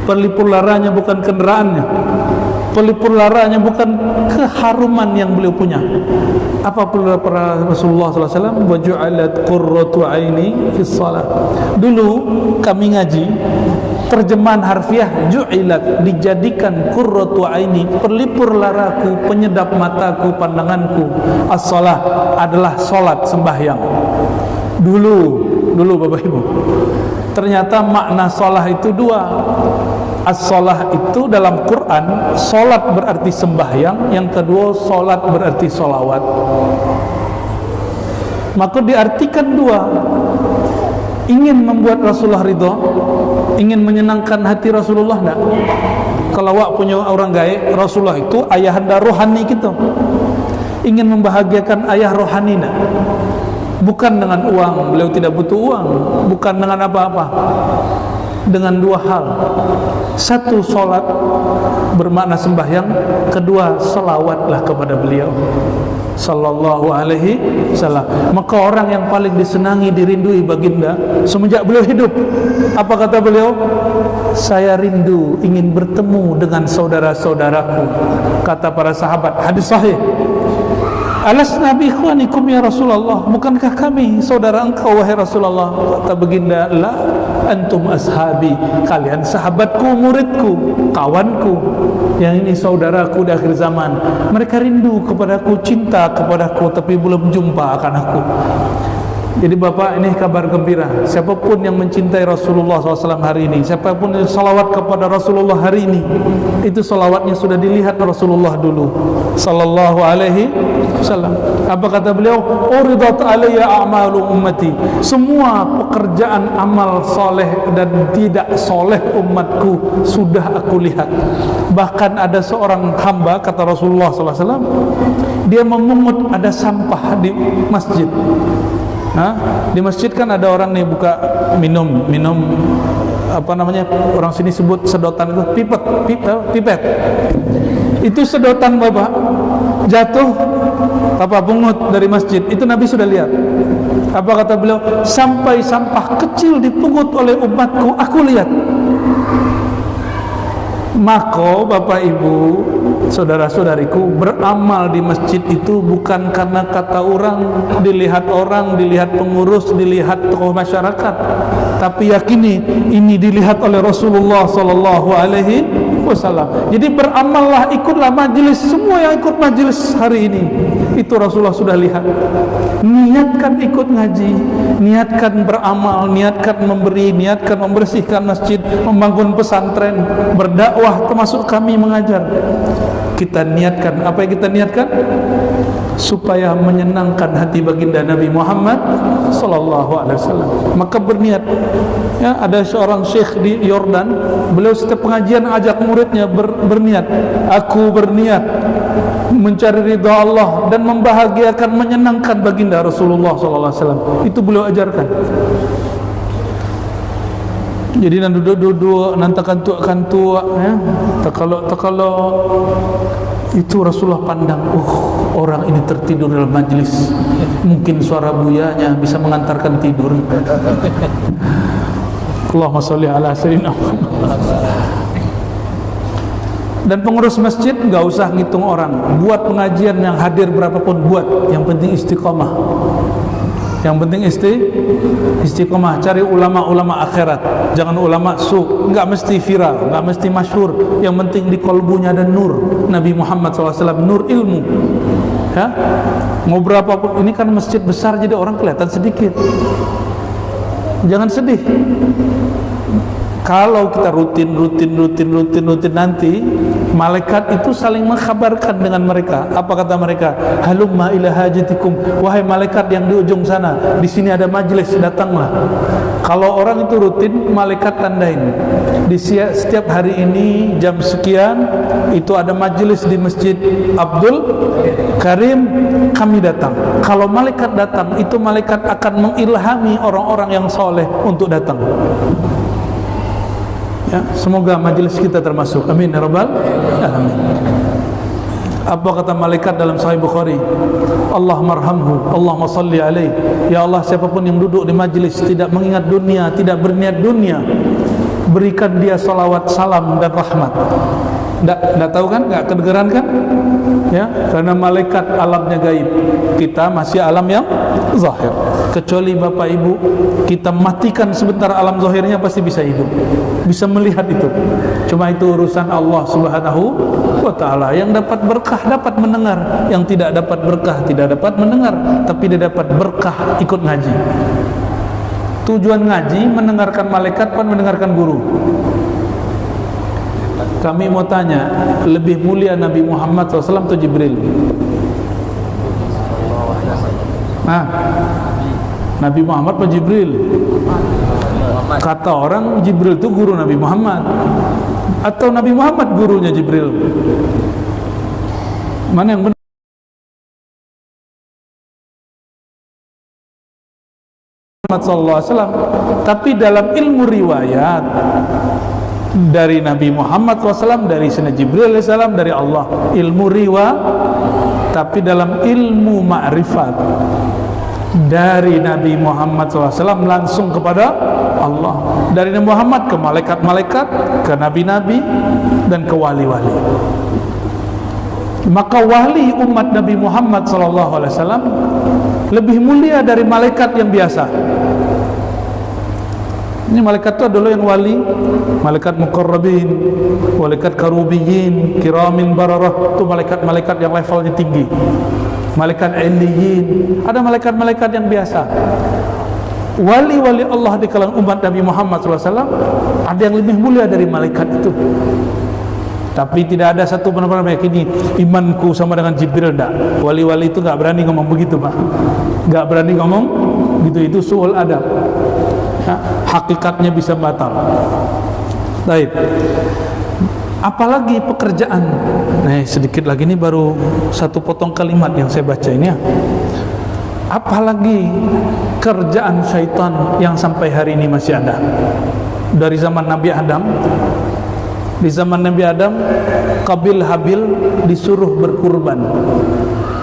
pelipur laranya bukan kendaraannya, pelipur laranya bukan keharuman yang beliau punya. Apa pelipur Rasulullah SAW? Waju'alat qurratu aini fis shalah. Dulu kami ngaji, terjemahan harfiah ju'ilat, dijadikan qurratu aini, pelipur laraku, penyedap mataku, pandanganku, as-shalah, adalah salat, sembahyang. Dulu Bapak Ibu. Ternyata makna shalah itu dua. As-shalah itu dalam Quran, salat berarti sembahyang, yang kedua salat berarti salawat. Maka diartikan dua. Ingin membuat Rasulullah ridha, ingin menyenangkan hati Rasulullah enggak? Kalau awak punya orang gaib, Rasulullah itu ayahanda rohani kita. Ingin membahagiakan ayah rohani enggak? Bukan dengan uang, beliau tidak butuh uang, bukan dengan apa-apa. Dengan dua hal. Satu, salat bermakna sembahyang, kedua, salawatlah kepada beliau Sallallahu Alaihi Wasallam. Maka orang yang paling disenangi, dirindui baginda semenjak beliau hidup, apa kata beliau? Saya rindu ingin bertemu dengan saudara-saudaraku. Kata para sahabat, hadis sahih, alasna bi ikhwanikum ya Rasulullah, bukankah kami saudara engkau wahai Rasulullah? Kata baginda, la antum ashabi, kalian sahabatku, muridku, kawanku, yang ini saudaraku di akhir zaman. Mereka rindu kepadaku, cinta kepadaku, tapi belum jumpa akan aku. Jadi Bapak, ini kabar gembira. Siapapun yang mencintai Rasulullah SAW hari ini, siapapun yang salawat kepada Rasulullah hari ini, itu salawatnya sudah dilihat Rasulullah dulu Sallallahu Alaihi Wasallam. Apa kata beliau? Uridat alayya a'malu ummati, semua pekerjaan amal soleh dan tidak soleh umatku sudah aku lihat. Bahkan ada seorang hamba, kata Rasulullah SAW, dia memungut ada sampah di masjid. Di masjid kan ada orang nih buka minum apa namanya, orang sini sebut sedotan itu, pipet. Itu sedotan Bapak jatuh, Bapak pungut dari masjid. Itu Nabi sudah lihat. Apa kata beliau? Sampai sampah kecil dipungut oleh umatku, aku lihat. Maka Bapak Ibu, saudara-saudariku, beramal di masjid itu bukan karena kata orang, dilihat pengurus, dilihat tokoh masyarakat, tapi yakini ini dilihat oleh Rasulullah Sallallahu Alaihi Wasallam. Jadi beramallah, ikutlah majelis, semua yang ikut majelis hari ini itu Rasulullah sudah lihat. Niatkan ikut ngaji, niatkan beramal, niatkan memberi, niatkan membersihkan masjid, membangun pesantren, berdakwah, termasuk kami mengajar. Kita niatkan, apa yang kita niatkan? Supaya menyenangkan hati baginda Nabi Muhammad Sallallahu Alaihi Wasallam. Maka berniat. Ya, ada seorang syekh di Yordan, beliau setiap pengajian ajak muridnya berniat. Aku berniat mencari ridha Allah dan membahagiakan, menyenangkan baginda Rasulullah Sallallahu Alaihi Wasallam. Itu beliau ajarkan. Jadi nanti duduk nantakan tua ya. Kalau itu Rasulullah pandang, orang ini tertidur dalam majlis, mungkin suara buyanya bisa mengantarkan tidur. Allahumma sholli ala sayyidina Muhammad. Dan pengurus masjid nggak usah ngitung orang, buat pengajian yang hadir berapapun buat, yang penting istiqomah. Yang penting istiqomah, cari ulama-ulama akhirat, jangan ulama su. Enggak mesti viral, enggak mesti masyhur. Yang penting di kolbunya ada nur Nabi Muhammad SAW, nur ilmu. Ya, mau berapapun, ini kan masjid besar jadi orang kelihatan sedikit. Jangan sedih. Kalau kita rutin nanti malaikat itu saling mengkhabarkan dengan mereka. Apa kata mereka? Halumma ila hajatikum, wahai malaikat yang di ujung sana, di sini ada majelis, datanglah. Kalau orang itu rutin, malaikat tandain di setiap hari ini jam sekian itu ada majelis di Masjid Abdul Karim, kami datang. Kalau malaikat datang, itu malaikat akan mengilhami orang-orang yang soleh untuk datang. Ya, semoga majelis kita termasuk. Amin ya rabbal alamin. Apa kata malaikat dalam Sahih Bukhari? Allah marhamhu, Allahumma salli alaih. Ya Allah, siapapun yang duduk di majelis tidak mengingat dunia, tidak berniat dunia, berikan dia salawat, salam dan rahmat. Nggak tahu kan? Nggak kedengeran kan? Ya, karena malaikat alamnya gaib, kita masih alam yang zahir. Kecuali bapak ibu, kita matikan sebentar alam zahirnya pasti bisa hidup, bisa melihat itu. Cuma itu urusan Allah Subhanahu wa ta'ala. Yang dapat berkah dapat mendengar, yang tidak dapat berkah tidak dapat mendengar, tapi dia dapat berkah ikut ngaji. Tujuan ngaji mendengarkan malaikat, bukan mendengarkan guru. Kami mau tanya, lebih mulia Nabi Muhammad SAW atau Jibril? Nabi Muhammad atau Jibril? Kata orang Jibril itu guru Nabi Muhammad, atau Nabi Muhammad gurunya Jibril? Mana yang benar? Muhammad SAW. Tapi dalam ilmu riwayat dari Nabi Muhammad SAW, dari Sayyidina Jibril SAW, dari Allah, ilmu riwayat. Tapi dalam ilmu ma'rifat dari Nabi Muhammad SAW langsung kepada Allah, dari Nabi Muhammad ke malaikat-malaikat, ke nabi-nabi, dan ke wali-wali. Maka wali umat Nabi Muhammad SAW lebih mulia dari malaikat yang biasa. Ini malaikat itu adalah yang wali, malaikat muqarrabin, malaikat karubiyin, kiramin bararah, itu malaikat-malaikat yang levelnya tinggi. Malaikat illiyin, ada malaikat-malaikat yang biasa. Wali-wali Allah di kalangan umat Nabi Muhammad SAW ada yang lebih mulia dari malaikat itu. Tapi tidak ada satu benar-benar meyakini imanku sama dengan Jibril. Tidak. Wali-wali itu nggak berani ngomong begitu, Pak. Nggak berani ngomong gitu, itu suul adab. Hakikatnya bisa batal. Baik. Apalagi pekerjaan. Nah, sedikit lagi, ini baru satu potong kalimat yang saya baca ini ya. Apalagi kerjaan syaitan yang sampai hari ini masih ada. Dari zaman Nabi Adam. Di zaman Nabi Adam, Qabil Habil disuruh berkurban.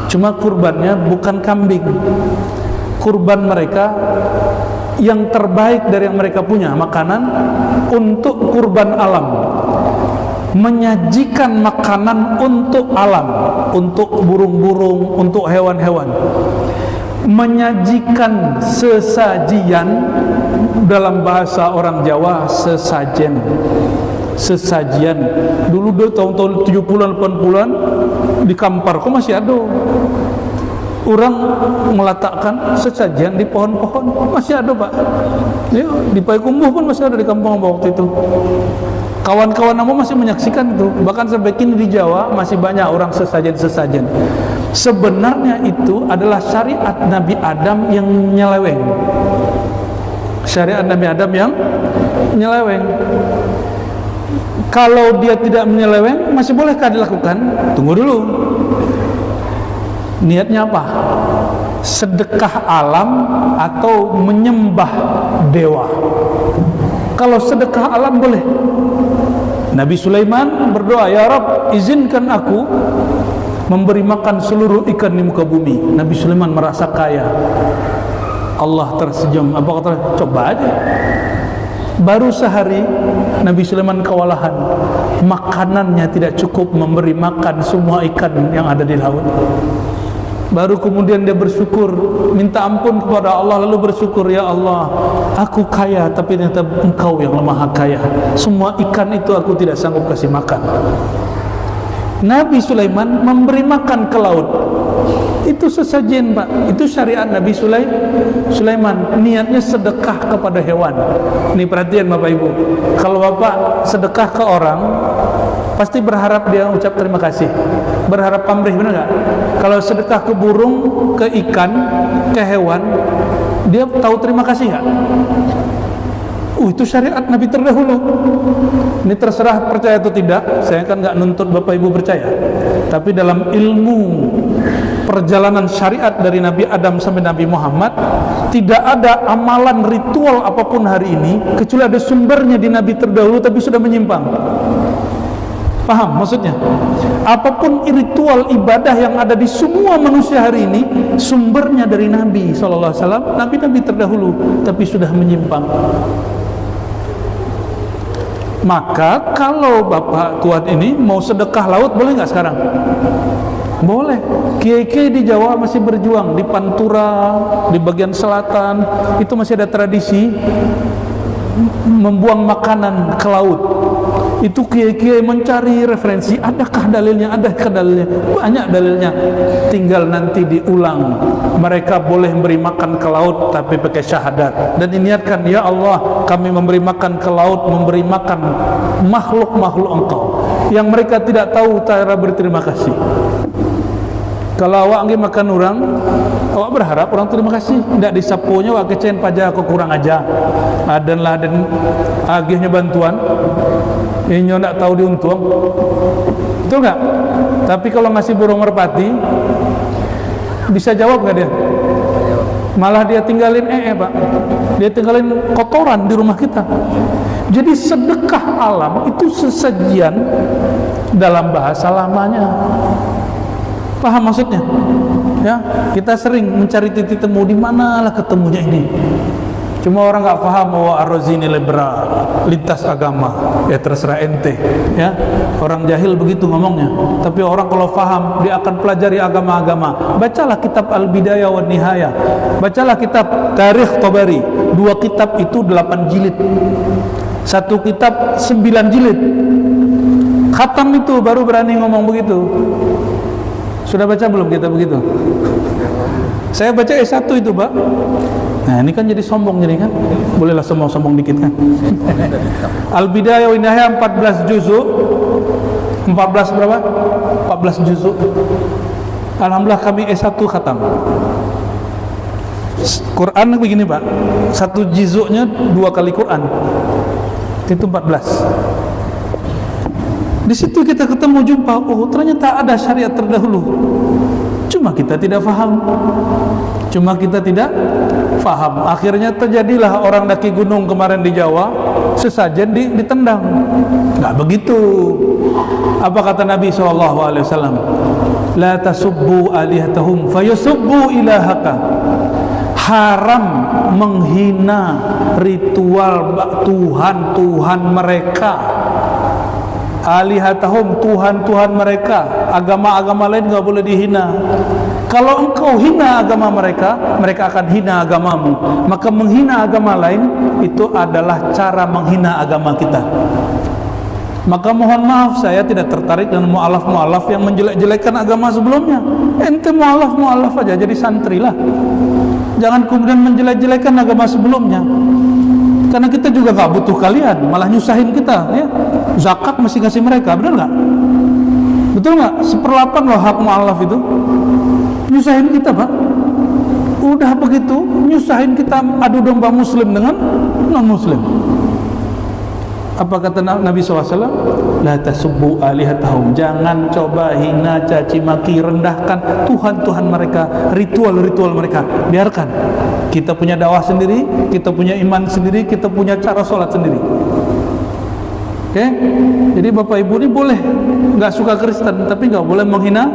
Cuma kurbannya bukan kambing. Kurban mereka yang terbaik dari yang mereka punya, makanan untuk kurban alam, menyajikan makanan untuk alam, untuk burung-burung, untuk hewan-hewan, menyajikan sesajian, dalam bahasa orang Jawa sesajen, sesajian. Dulu tahun-tahun 70-an 80-an di Kampar kok masih ada orang meletakkan sesajian di pohon-pohon, masih ada, Pak. Ya, di Payakumbuh pun masih ada di kampung waktu itu. Kawan-kawan kamu masih menyaksikan itu. Bahkan sampai kini di Jawa masih banyak orang sesajen-sesajen. Sebenarnya itu adalah syariat Nabi Adam yang nyeleweng. Syariat Nabi Adam yang nyeleweng. Kalau dia tidak menyeleweng, masih bolehkah dilakukan? Tunggu dulu. Niatnya apa? Sedekah alam atau menyembah dewa? Kalau sedekah alam boleh. Nabi Sulaiman berdoa, ya Rabb, izinkan aku memberi makan seluruh ikan di muka bumi. Nabi Sulaiman merasa kaya. Allah tersenyum. Apa kata? Coba aja. Baru sehari Nabi Sulaiman kewalahan. Makanannya tidak cukup memberi makan semua ikan yang ada di laut. Baru kemudian dia bersyukur, minta ampun kepada Allah, lalu bersyukur, ya Allah, aku kaya tapi ternyata Engkau yang maha kaya. Semua ikan itu aku tidak sanggup kasih makan. Nabi Sulaiman memberi makan ke laut. Itu sesajen, Pak. Itu syariat Nabi Sulaiman. Niatnya sedekah kepada hewan. Ini perhatian Bapak Ibu. Kalau Bapak sedekah ke orang, pasti berharap dia ucap terima kasih, berharap pamrih, benar nggak? Kalau sedekah ke burung, ke ikan, ke hewan, dia tahu terima kasih nggak? Itu syariat Nabi terdahulu. Ini terserah percaya atau tidak. Saya kan nggak nuntut Bapak Ibu percaya. Tapi dalam ilmu perjalanan syariat dari Nabi Adam sampai Nabi Muhammad, tidak ada amalan ritual apapun hari ini kecuali ada sumbernya di Nabi terdahulu tapi sudah menyimpang. Paham maksudnya? Apapun ritual ibadah yang ada di semua manusia hari ini, sumbernya dari Nabi SAW, Nabi terdahulu, tapi sudah menyimpang. Maka kalau Bapak Tuhan ini mau sedekah laut, boleh nggak sekarang? Boleh. Kiai-kiai di Jawa masih berjuang, di Pantura, di bagian selatan, itu masih ada tradisi membuang makanan ke laut. Itu kiai-kiai mencari referensi, adakah dalilnya, adakah dalilnya, banyak dalilnya, tinggal nanti diulang. Mereka boleh memberi makan ke laut tapi pakai syahadat dan diniatkan, ya Allah, kami memberi makan ke laut, memberi makan makhluk-makhluk Engkau yang mereka tidak tahu cara berterima kasih. Kalau awak nggih makan orang, awak berharap orang terima kasih. Tidak disapunya awak kecen pajak aku kurang aja. Dan agihnya bantuan. Inyo tidak tahu diuntung. Betul nggak? Tapi kalau ngasih burung merpati, bisa jawab nggak dia? Malah dia tinggalin Pak. Dia tinggalin kotoran di rumah kita. Jadi sedekah alam itu sesajian dalam bahasa lamanya. Paham maksudnya? Ya, kita sering mencari titik temu, di manalah ketemunya ini. Cuma orang nggak paham bahwa Ar-Razi ini liberal, lintas agama. Ya terserah ente. Ya, orang jahil begitu ngomongnya. Tapi orang kalau paham, dia akan pelajari agama-agama. Bacalah kitab Al-Bidayah wa Nihayah. Bacalah kitab Tarikh Tabari. 2 kitab itu 8 jilid. 1 kitab 9 jilid. Khatam itu baru berani ngomong begitu. Sudah baca belum kita begitu? Saya baca S1 itu, Pak. Nah, ini kan jadi sombong jadi kan? Bolehlah sombong-sombong dikit kan? Al-Bidayah wa Nihayah 14 juzuk. 14 berapa? 14 juzuk. Alhamdulillah kami S1 khatam. Quran begini, Pak. 1 juzuknya 2 kali Quran. Itu 14. Di situ kita ketemu jumpa, oh ternyata ada syariat terdahulu. Cuma kita tidak faham. Akhirnya terjadilah orang daki gunung kemarin di Jawa, sesajen ditendang. Nggak begitu. Apa kata Nabi SAW? La tasubbu alihatahum fayusubbu ilahaka. Haram menghina ritual Tuhan mereka. Alihatahum, Tuhan mereka. Agama-agama lain nggak boleh dihina. Kalau engkau hina agama mereka, mereka akan hina agamamu. Maka menghina agama lain itu adalah cara menghina agama kita. Maka mohon maaf, saya tidak tertarik dengan mu'alaf yang menjelek-jelekkan agama sebelumnya. Ente mu'alaf aja, jadi santri lah. Jangan kemudian menjelek-jelekkan agama sebelumnya. Karena kita juga gak butuh kalian, malah nyusahin kita, ya. Zakat masih kasih mereka, benar nggak? Betul nggak? 1/8 loh hak mu'alaf itu. Nyusahin kita, Pak. Udah begitu, nyusahin kita, adu domba muslim dengan non-muslim. Apa kata Nabi SAW? La tasubbu alihatahum. Jangan coba hina, caci maki, rendahkan Tuhan mereka, ritual mereka. Biarkan. Kita punya dakwah sendiri, kita punya iman sendiri, kita punya cara sholat sendiri. Oke? Jadi Bapak Ibu ini boleh nggak suka Kristen, tapi nggak boleh menghina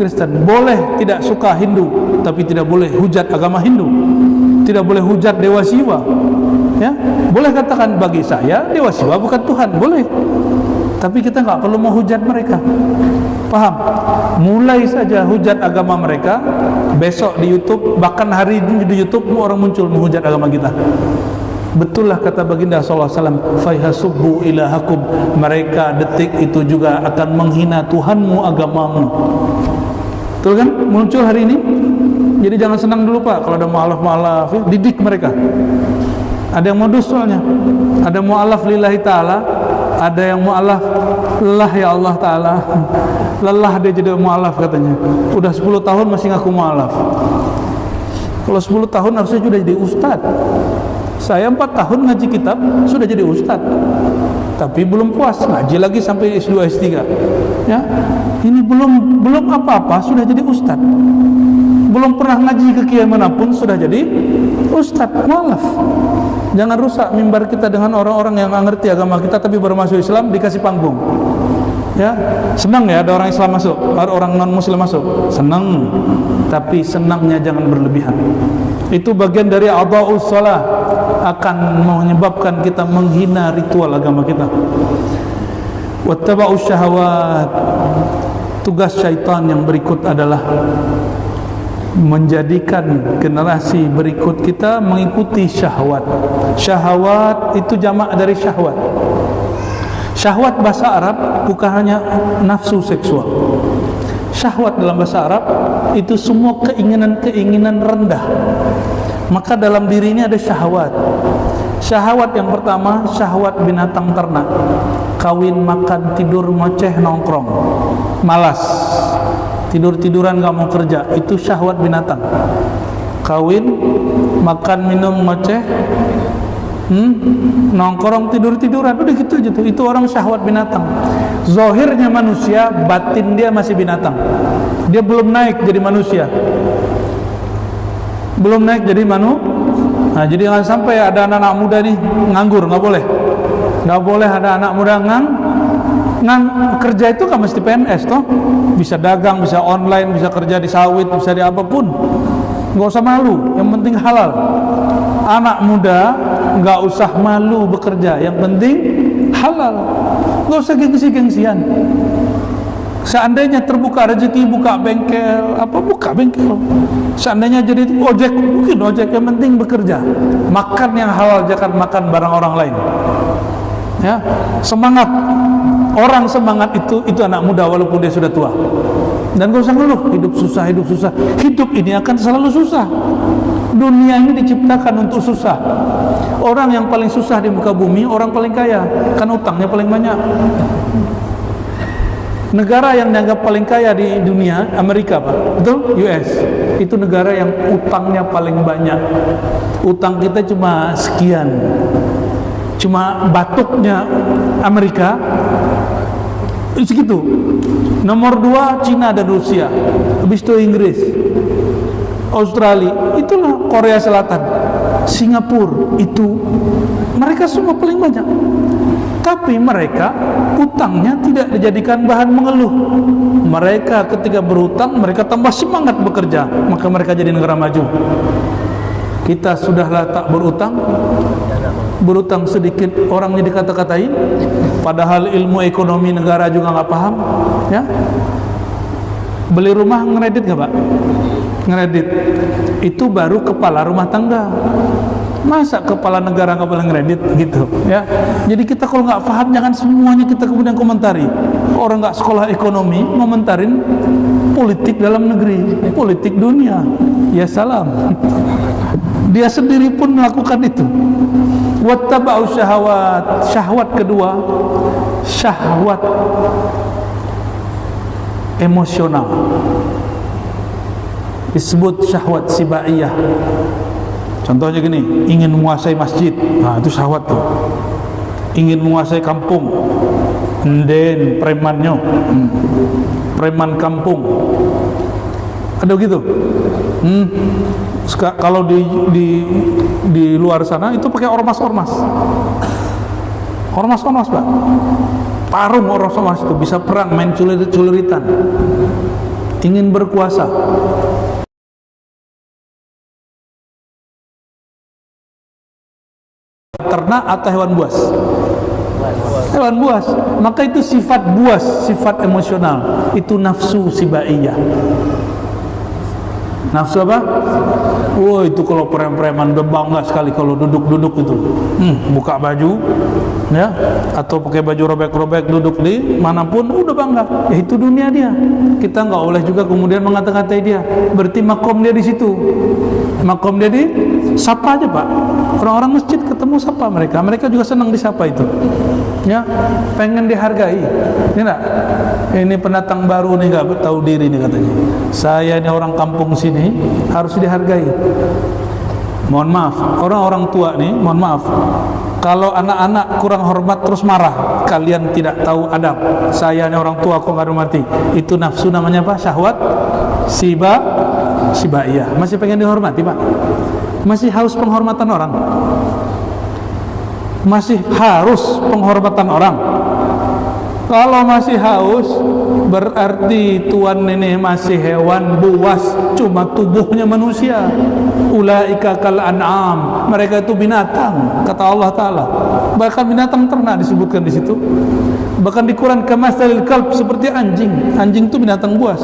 Kristen. Boleh tidak suka Hindu, tapi tidak boleh hujat agama Hindu. Tidak boleh hujat Dewa Siwa. Ya, boleh katakan bagi saya Dewa Siwa bukan Tuhan, boleh. Tapi kita nggak perlu menghujat mereka. Paham? Mulai saja hujat agama mereka, besok di YouTube, bahkan hari ini di YouTube orang muncul menghujat agama kita. Betul lah kata baginda sallallahu alaihi wasallam, "Fayhasubbu ilahakum." Mereka detik itu juga akan menghina Tuhanmu, agamamu. Betul kan? Muncul hari ini. Jadi jangan senang dulu Pak kalau ada mu'alaf-mu'alaf, ya, didik mereka. Ada yang modus soalnya. Ada mu'alaf lillahi ta'ala, ada yang mu'alaf lelah ya Allah ta'ala. Lelah dia jadi mu'alaf katanya. Udah 10 tahun masih ngaku mu'alaf. Kalau 10 tahun harusnya sudah jadi ustad. Saya 4 tahun ngaji kitab sudah jadi ustad, tapi belum puas, ngaji lagi sampai S2 S3. Ya, ini belum apa-apa sudah jadi ustad. Belum pernah ngaji ke kiai manapun sudah jadi ustad. Mu'alaf. Jangan rusak mimbar kita dengan orang-orang yang nggak ngerti agama kita tapi baru masuk Islam dikasih panggung. Ya, senang ya ada orang Islam masuk, ada orang non Muslim masuk, senang. Tapi senangnya jangan berlebihan. Itu bagian dari adha'us shalah, akan menyebabkan kita menghina ritual agama kita. Wattaba'us syahawat. Tugas syaitan yang berikut adalah menjadikan generasi berikut kita mengikuti syahwat. Syahwat itu jamak dari syahwat. Syahwat bahasa Arab bukan hanya nafsu seksual. Syahwat dalam bahasa Arab itu semua keinginan-keinginan rendah. Maka dalam diri ini ada syahwat. Syahwat yang pertama, syahwat binatang ternak. Kawin, makan, tidur, ngoceh, nongkrong, malas, tidur-tiduran gak mau kerja, itu syahwat binatang. Kawin, makan, minum, ngoceh, nongkrong, tidur-tiduran, udah gitu aja tuh. Itu orang syahwat binatang. Zahirnya manusia, batin dia masih binatang. Dia belum naik jadi manusia, belum naik jadi Nah, jadi jangan sampai ada anak-anak muda nih nganggur, nggak boleh. Nggak boleh ada anak muda kerja itu kan mesti PNS toh. Bisa dagang, bisa online, bisa kerja di sawit, bisa di apapun. Nggak usah malu, yang penting halal. Anak muda nggak usah malu bekerja, yang penting halal. Nggak usah gengsi-gengsian. Seandainya terbuka rezeki, buka bengkel, buka bengkel. Seandainya jadi ojek, mungkin ojek, yang penting bekerja. Makan yang halal, jangan makan barang orang lain. Ya, semangat. Orang semangat itu anak muda walaupun dia sudah tua. Dan gak usah ngeluh, hidup susah, hidup susah. Hidup ini akan selalu susah. Dunia ini diciptakan untuk susah. Orang yang paling susah di muka bumi, orang paling kaya, kan utangnya paling banyak. Negara yang dianggap paling kaya di dunia, Amerika Pak, betul? US. Itu negara yang utangnya paling banyak. Utang kita cuma sekian. Cuma batuknya Amerika segitu. Nomor 2 Cina dan Rusia. Habis itu Inggris, Australia, itulah Korea Selatan, Singapura, itu mereka semua paling banyak. Tapi mereka utangnya tidak dijadikan bahan mengeluh. Mereka ketika berutang, mereka tambah semangat bekerja, maka mereka jadi negara maju. Kita sudahlah tak berutang, berutang sedikit orangnya dikata-katain, padahal ilmu ekonomi negara juga nggak paham. Ya, beli rumah ngeredit nggak Pak? Ngeredit itu baru kepala rumah tangga. Masa kepala negara nggak boleh ngeredit gitu ya? Jadi kita kalau nggak paham jangan semuanya kita kemudian komentari. Orang nggak sekolah ekonomi ngomentarin politik dalam negeri, politik dunia, ya salam. Dia sendiri pun melakukan itu. Wattaba'u syahawat. Syahwat kedua, syahwat emosional, disebut syahwat sibaiyah. Contohnya gini, ingin menguasai masjid, nah itu syahwat tuh. Ingin menguasai kampung, den premannya, preman kampung, ada gitu. Kalau di luar sana itu pakai ormas-ormas, Pak. Parung ormas-ormas itu bisa perang, main culir-culiritan, ingin berkuasa. Ternak atau hewan buas? Hewan buas. Maka itu sifat buas, sifat emosional. Itu nafsu sibaiyah. Nafsu apa? Oh, itu kalau preman-preman bangga sekali kalau duduk-duduk itu. Buka baju, ya, atau pakai baju robek-robek duduk di manapun, udah bangga. Ya itu dunia dia. Kita nggak boleh juga kemudian mengata-katai dia. Berarti makom dia di situ. Makom dia di sapa aja, Pak. Orang-orang masjid ketemu sapa mereka. Mereka juga senang disapa itu. Ya, pengen dihargai. Ini enggak? Ini pendatang baru nih, nggak tahu diri nih katanya. Saya ini orang kampung sini, harus dihargai. Mohon maaf, orang-orang tua nih, mohon maaf. Kalau anak-anak kurang hormat terus marah, kalian tidak tahu adab. Saya ini orang tua kok nggak hormati. Itu nafsu namanya apa? Syahwat sibaiyah. Masih pengen dihormati, Pak? Masih haus penghormatan orang? Masih harus penghormatan orang? Kalau masih haus, berarti tuan ini masih hewan buas, cuma tubuhnya manusia. Ulaika kal an'am, mereka itu binatang, kata Allah Ta'ala. Bahkan binatang ternak disebutkan di situ. Bahkan di Quran kamatsalil kalb, seperti anjing. Anjing itu binatang buas.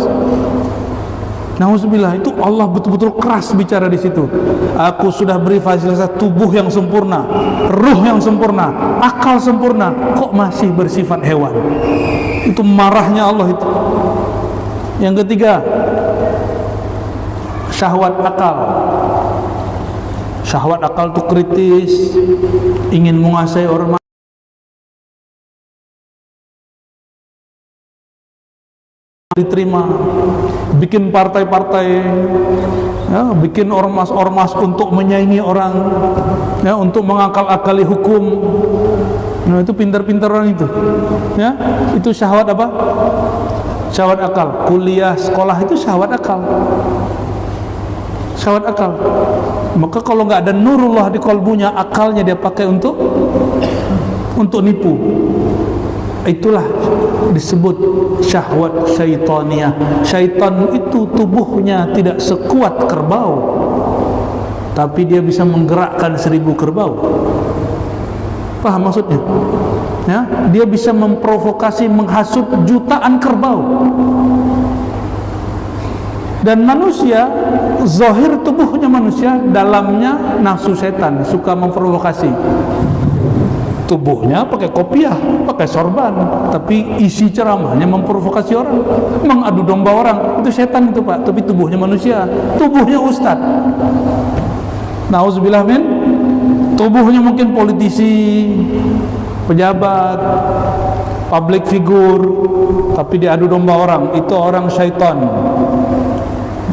Nauzubillah, itu Allah betul-betul keras bicara di situ. Aku sudah beri fasilitas tubuh yang sempurna, ruh yang sempurna, akal sempurna, kok masih bersifat hewan? Itu marahnya Allah itu. Yang ketiga, syahwat akal. Syahwat akal itu kritis, ingin menguasai orang, diterima, bikin partai-partai, ya, bikin ormas-ormas untuk menyaingi orang, ya, untuk mengakal-akali hukum. Nah, itu pintar-pintar orang itu, ya. Itu syahwat apa? Syahwat akal. Kuliah, sekolah itu syahwat akal. Syahwat akal. Maka kalau nggak ada nurullah di kalbunya, akalnya dia pakai untuk nipu. Itulah disebut syahwat syaitaniyah. Syaitan itu tubuhnya tidak sekuat kerbau, tapi dia bisa menggerakkan 1000 kerbau. Paham maksudnya? Ya, dia bisa memprovokasi, menghasut jutaan kerbau. Dan manusia, zahir tubuhnya manusia, dalamnya nafsu setan, suka memprovokasi. Tubuhnya pakai kopiah, pakai sorban, tapi isi ceramahnya memprovokasi orang, mengadu domba orang. Itu setan itu, Pak. Tapi tubuhnya manusia, tubuhnya ustad. Nauzubillah min. Tubuhnya mungkin politisi, pejabat, public figure, tapi diadu domba orang. Itu orang syaitan.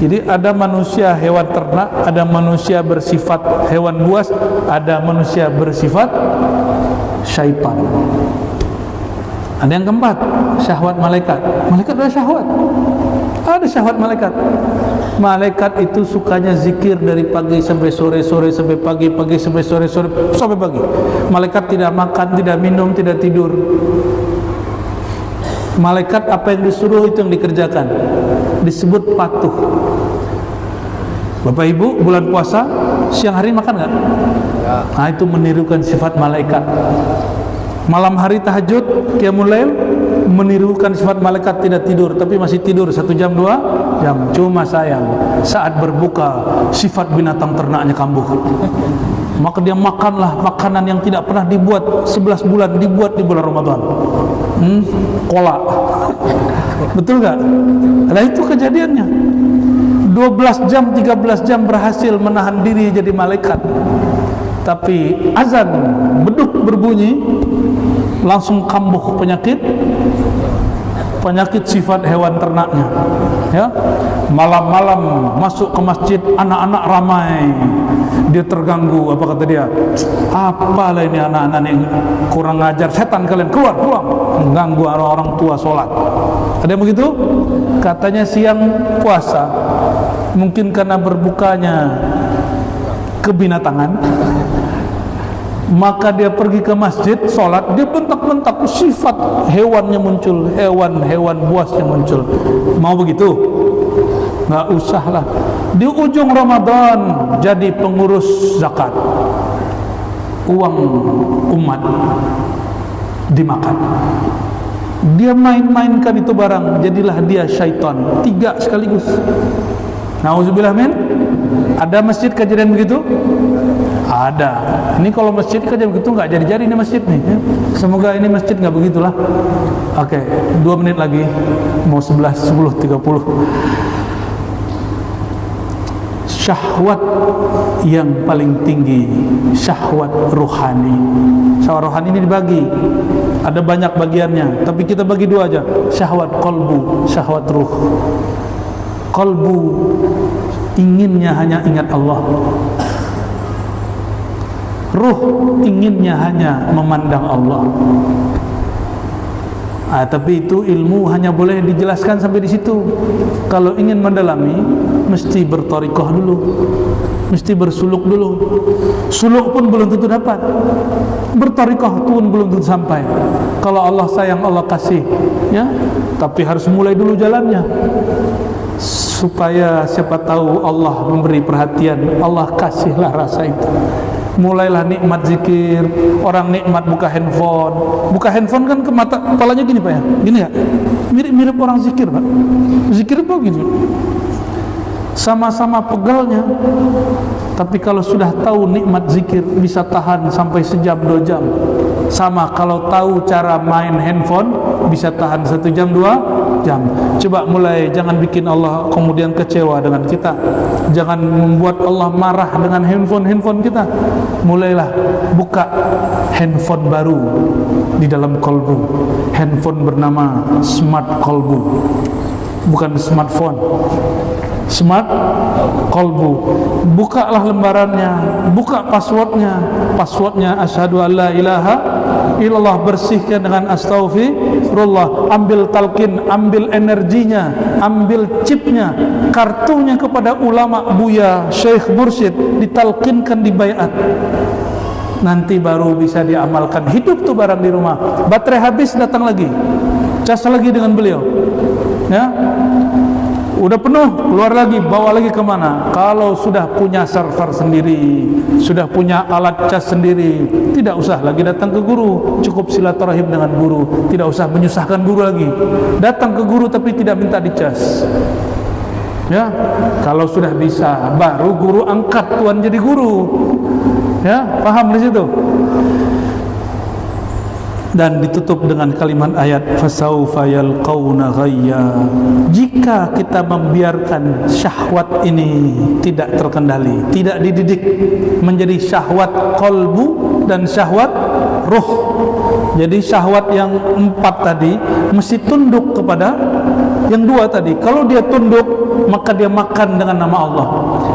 Jadi ada manusia hewan ternak, ada manusia bersifat hewan buas, ada manusia bersifat syaitan. Ada yang keempat, syahwat malaikat. Malaikat ada syahwat. Ada syahwat malaikat. Malaikat itu sukanya zikir dari pagi sampai sore, sore sampai pagi, pagi sampai sore, sore sampai pagi. Malaikat tidak makan, tidak minum, tidak tidur. Malaikat apa yang disuruh itu yang dikerjakan. Disebut patuh. Bapak Ibu, bulan puasa siang hari makan nggak? Nah, itu menirukan sifat malaikat. Malam hari tahajud, qiyamul lail, menirukan sifat malaikat tidak tidur, tapi masih tidur 1 jam 2 jam. Cuma sayang, saat berbuka sifat binatang ternaknya kambuh. Maka dia makanlah makanan yang tidak pernah dibuat 11 bulan, dibuat di bulan Ramadan. Kola. Betul nggak? Nah, itu kejadiannya. 12 jam, 13 jam berhasil menahan diri jadi malaikat. Tapi azan beduk berbunyi, langsung kambuh penyakit sifat hewan ternaknya. Ya, malam-malam masuk ke masjid, anak-anak ramai, dia terganggu. Apa kata dia? Apalah ini anak-anak yang kurang ngajar, setan kalian, keluar, mengganggu orang tua sholat. Ada yang begitu? Katanya siang puasa, mungkin karena berbukanya kebinatangan, maka dia pergi ke masjid sholat, dia bentak-bentak, sifat hewannya muncul, hewan buasnya muncul. Mau begitu? Nggak usah lah. Di ujung Ramadan jadi pengurus zakat, uang umat. dimakan. Dia main-mainkan itu barang, jadilah dia syaitan. 3 sekaligus. Nauzubillah min. Ada masjid kejadian begitu? Ada. Ini kalau masjid kejadian begitu nggak jadi-jadi ini masjid nih. Semoga ini masjid nggak begitulah. Oke, 2 menit lagi. Mau 11:10:30. Syahwat yang paling tinggi, syahwat rohani. Syahwat rohani ini dibagi, ada banyak bagiannya, tapi kita bagi 2 aja. Syahwat qalbu, syahwat ruh. Qalbu inginnya hanya ingat Allah. Ruh inginnya hanya memandang Allah. Tapi itu ilmu hanya boleh dijelaskan sampai di situ. Kalau ingin mendalami, mesti berthariqah dulu, mesti bersuluk dulu. Suluk pun belum tentu dapat, berthariqah pun belum tentu sampai. Kalau Allah sayang, Allah kasih, ya. Tapi harus mulai dulu jalannya, supaya siapa tahu Allah memberi perhatian, Allah kasihlah rasa itu. Mulailah nikmat zikir. Orang nikmat buka handphone. Buka handphone kan ke mata, kepalanya gini Pak ya, gini ya, mirip-mirip orang zikir Pak. Zikir apa gitu, sama-sama pegalnya. Tapi kalau sudah tahu nikmat zikir, bisa tahan sampai sejam 2 jam. Sama kalau tahu cara main handphone, bisa tahan 1 jam 2 jam. Coba mulai, jangan bikin Allah kemudian kecewa dengan kita. Jangan membuat Allah marah dengan handphone kita. Mulailah buka handphone baru di dalam kolbu. Handphone bernama smart kolbu, bukan smartphone. Smart kolbu. Bukalah lembarannya, buka passwordnya asyhadu an la ilaha illallah, bersihkan dengan astaghfirullah. Ambil talqin, ambil energinya, ambil chipnya, kartunya kepada ulama, buya, syekh, mursyid, ditalqinkan di baiat. Nanti baru bisa diamalkan. Hidup tuh barang di rumah, baterai habis datang lagi, cas lagi dengan beliau, ya. Udah penuh, keluar lagi, bawa lagi kemana? Kalau sudah punya server sendiri, sudah punya alat cas sendiri, tidak usah lagi datang ke guru. Cukup silaturahim dengan guru, tidak usah menyusahkan guru lagi. Datang ke guru tapi tidak minta dicas, ya. Kalau sudah bisa, baru guru angkat tuan jadi guru, ya. Paham di situ? Dan ditutup dengan kalimat ayat fasaufa yalqauna ghayya. Jika kita membiarkan syahwat ini tidak terkendali, tidak dididik menjadi syahwat qalbu dan syahwat ruh. Jadi syahwat yang 4 tadi mesti tunduk kepada yang 2 tadi. Kalau dia tunduk, maka dia makan dengan nama Allah.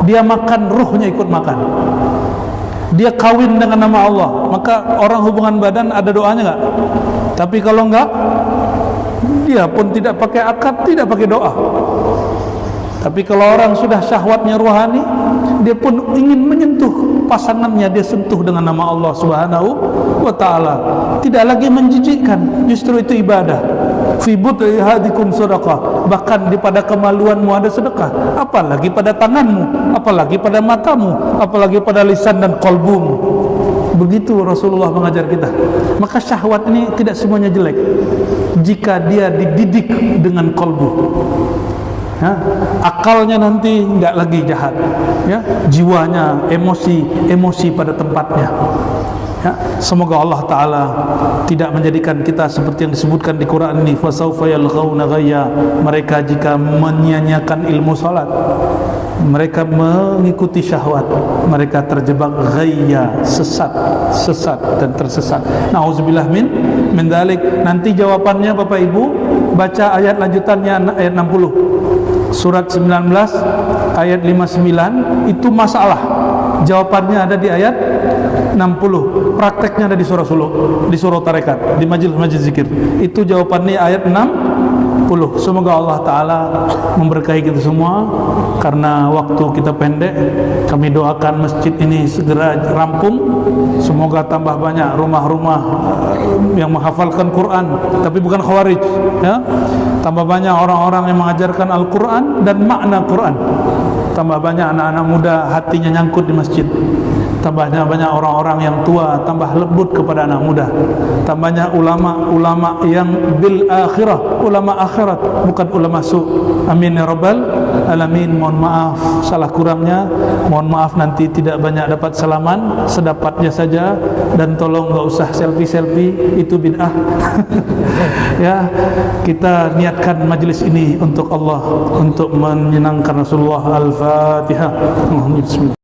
Dia makan, ruhnya ikut makan. Dia kawin dengan nama Allah, maka orang hubungan badan ada doanya enggak? Tapi kalau enggak, dia pun tidak pakai akad, tidak pakai doa. Tapi kalau orang sudah syahwatnya rohani, dia pun ingin menyentuh pasangannya, dia sentuh dengan nama Allah Subhanahu wa ta'ala. Tidak lagi menjijikkan, justru itu ibadah. Fi bud'i hadikum sedekah. Bahkan di pada kemaluanmu ada sedekah, apalagi pada tanganmu, apalagi pada matamu, apalagi pada lisan dan kolbumu. Begitu Rasulullah mengajar kita. Maka syahwat ini tidak semuanya jelek jika dia dididik dengan kolbu, ya. Akalnya nanti nggak lagi jahat, ya. Jiwanya, emosi pada tempatnya, ya. Semoga Allah Ta'ala tidak menjadikan kita seperti yang disebutkan di Quran ini, fasawfa yalqauna ghayya. Mereka jika menyia-nyiakan ilmu salat, mereka mengikuti syahwat, mereka terjebak ghayya, sesat dan tersesat. Nauzubillah min dzalik. Nanti jawabannya Bapak Ibu baca ayat lanjutannya, ayat 60 surat 19 ayat 59. Itu masalah, jawabannya ada di ayat 60. Prakteknya ada di surah suluk, di surah tarekat, di majelis zikir. Itu jawabannya ayat 60. Semoga Allah Ta'ala memberkahi kita semua. Karena waktu kita pendek, kami doakan masjid ini segera rampung. Semoga tambah banyak rumah-rumah yang menghafalkan Quran, tapi bukan khawarij, ya. Tambah banyak orang-orang yang mengajarkan Al-Quran dan makna Quran. Tambah banyak anak-anak muda hatinya nyangkut di masjid, tambahnya banyak orang-orang yang tua, tambah lembut kepada anak muda, tambahnya ulama-ulama yang bil akhirah, ulama akhirat, bukan ulama su. Amin ya rabbal alamin. Mohon maaf salah kurangnya, mohon maaf nanti tidak banyak dapat salaman, sedapatnya saja, dan tolong enggak usah selfie-selfie, itu bid'ah. Ya, kita niatkan majlis ini untuk Allah, untuk menyenangkan Rasulullah. Al-Fatihah. Bismillah.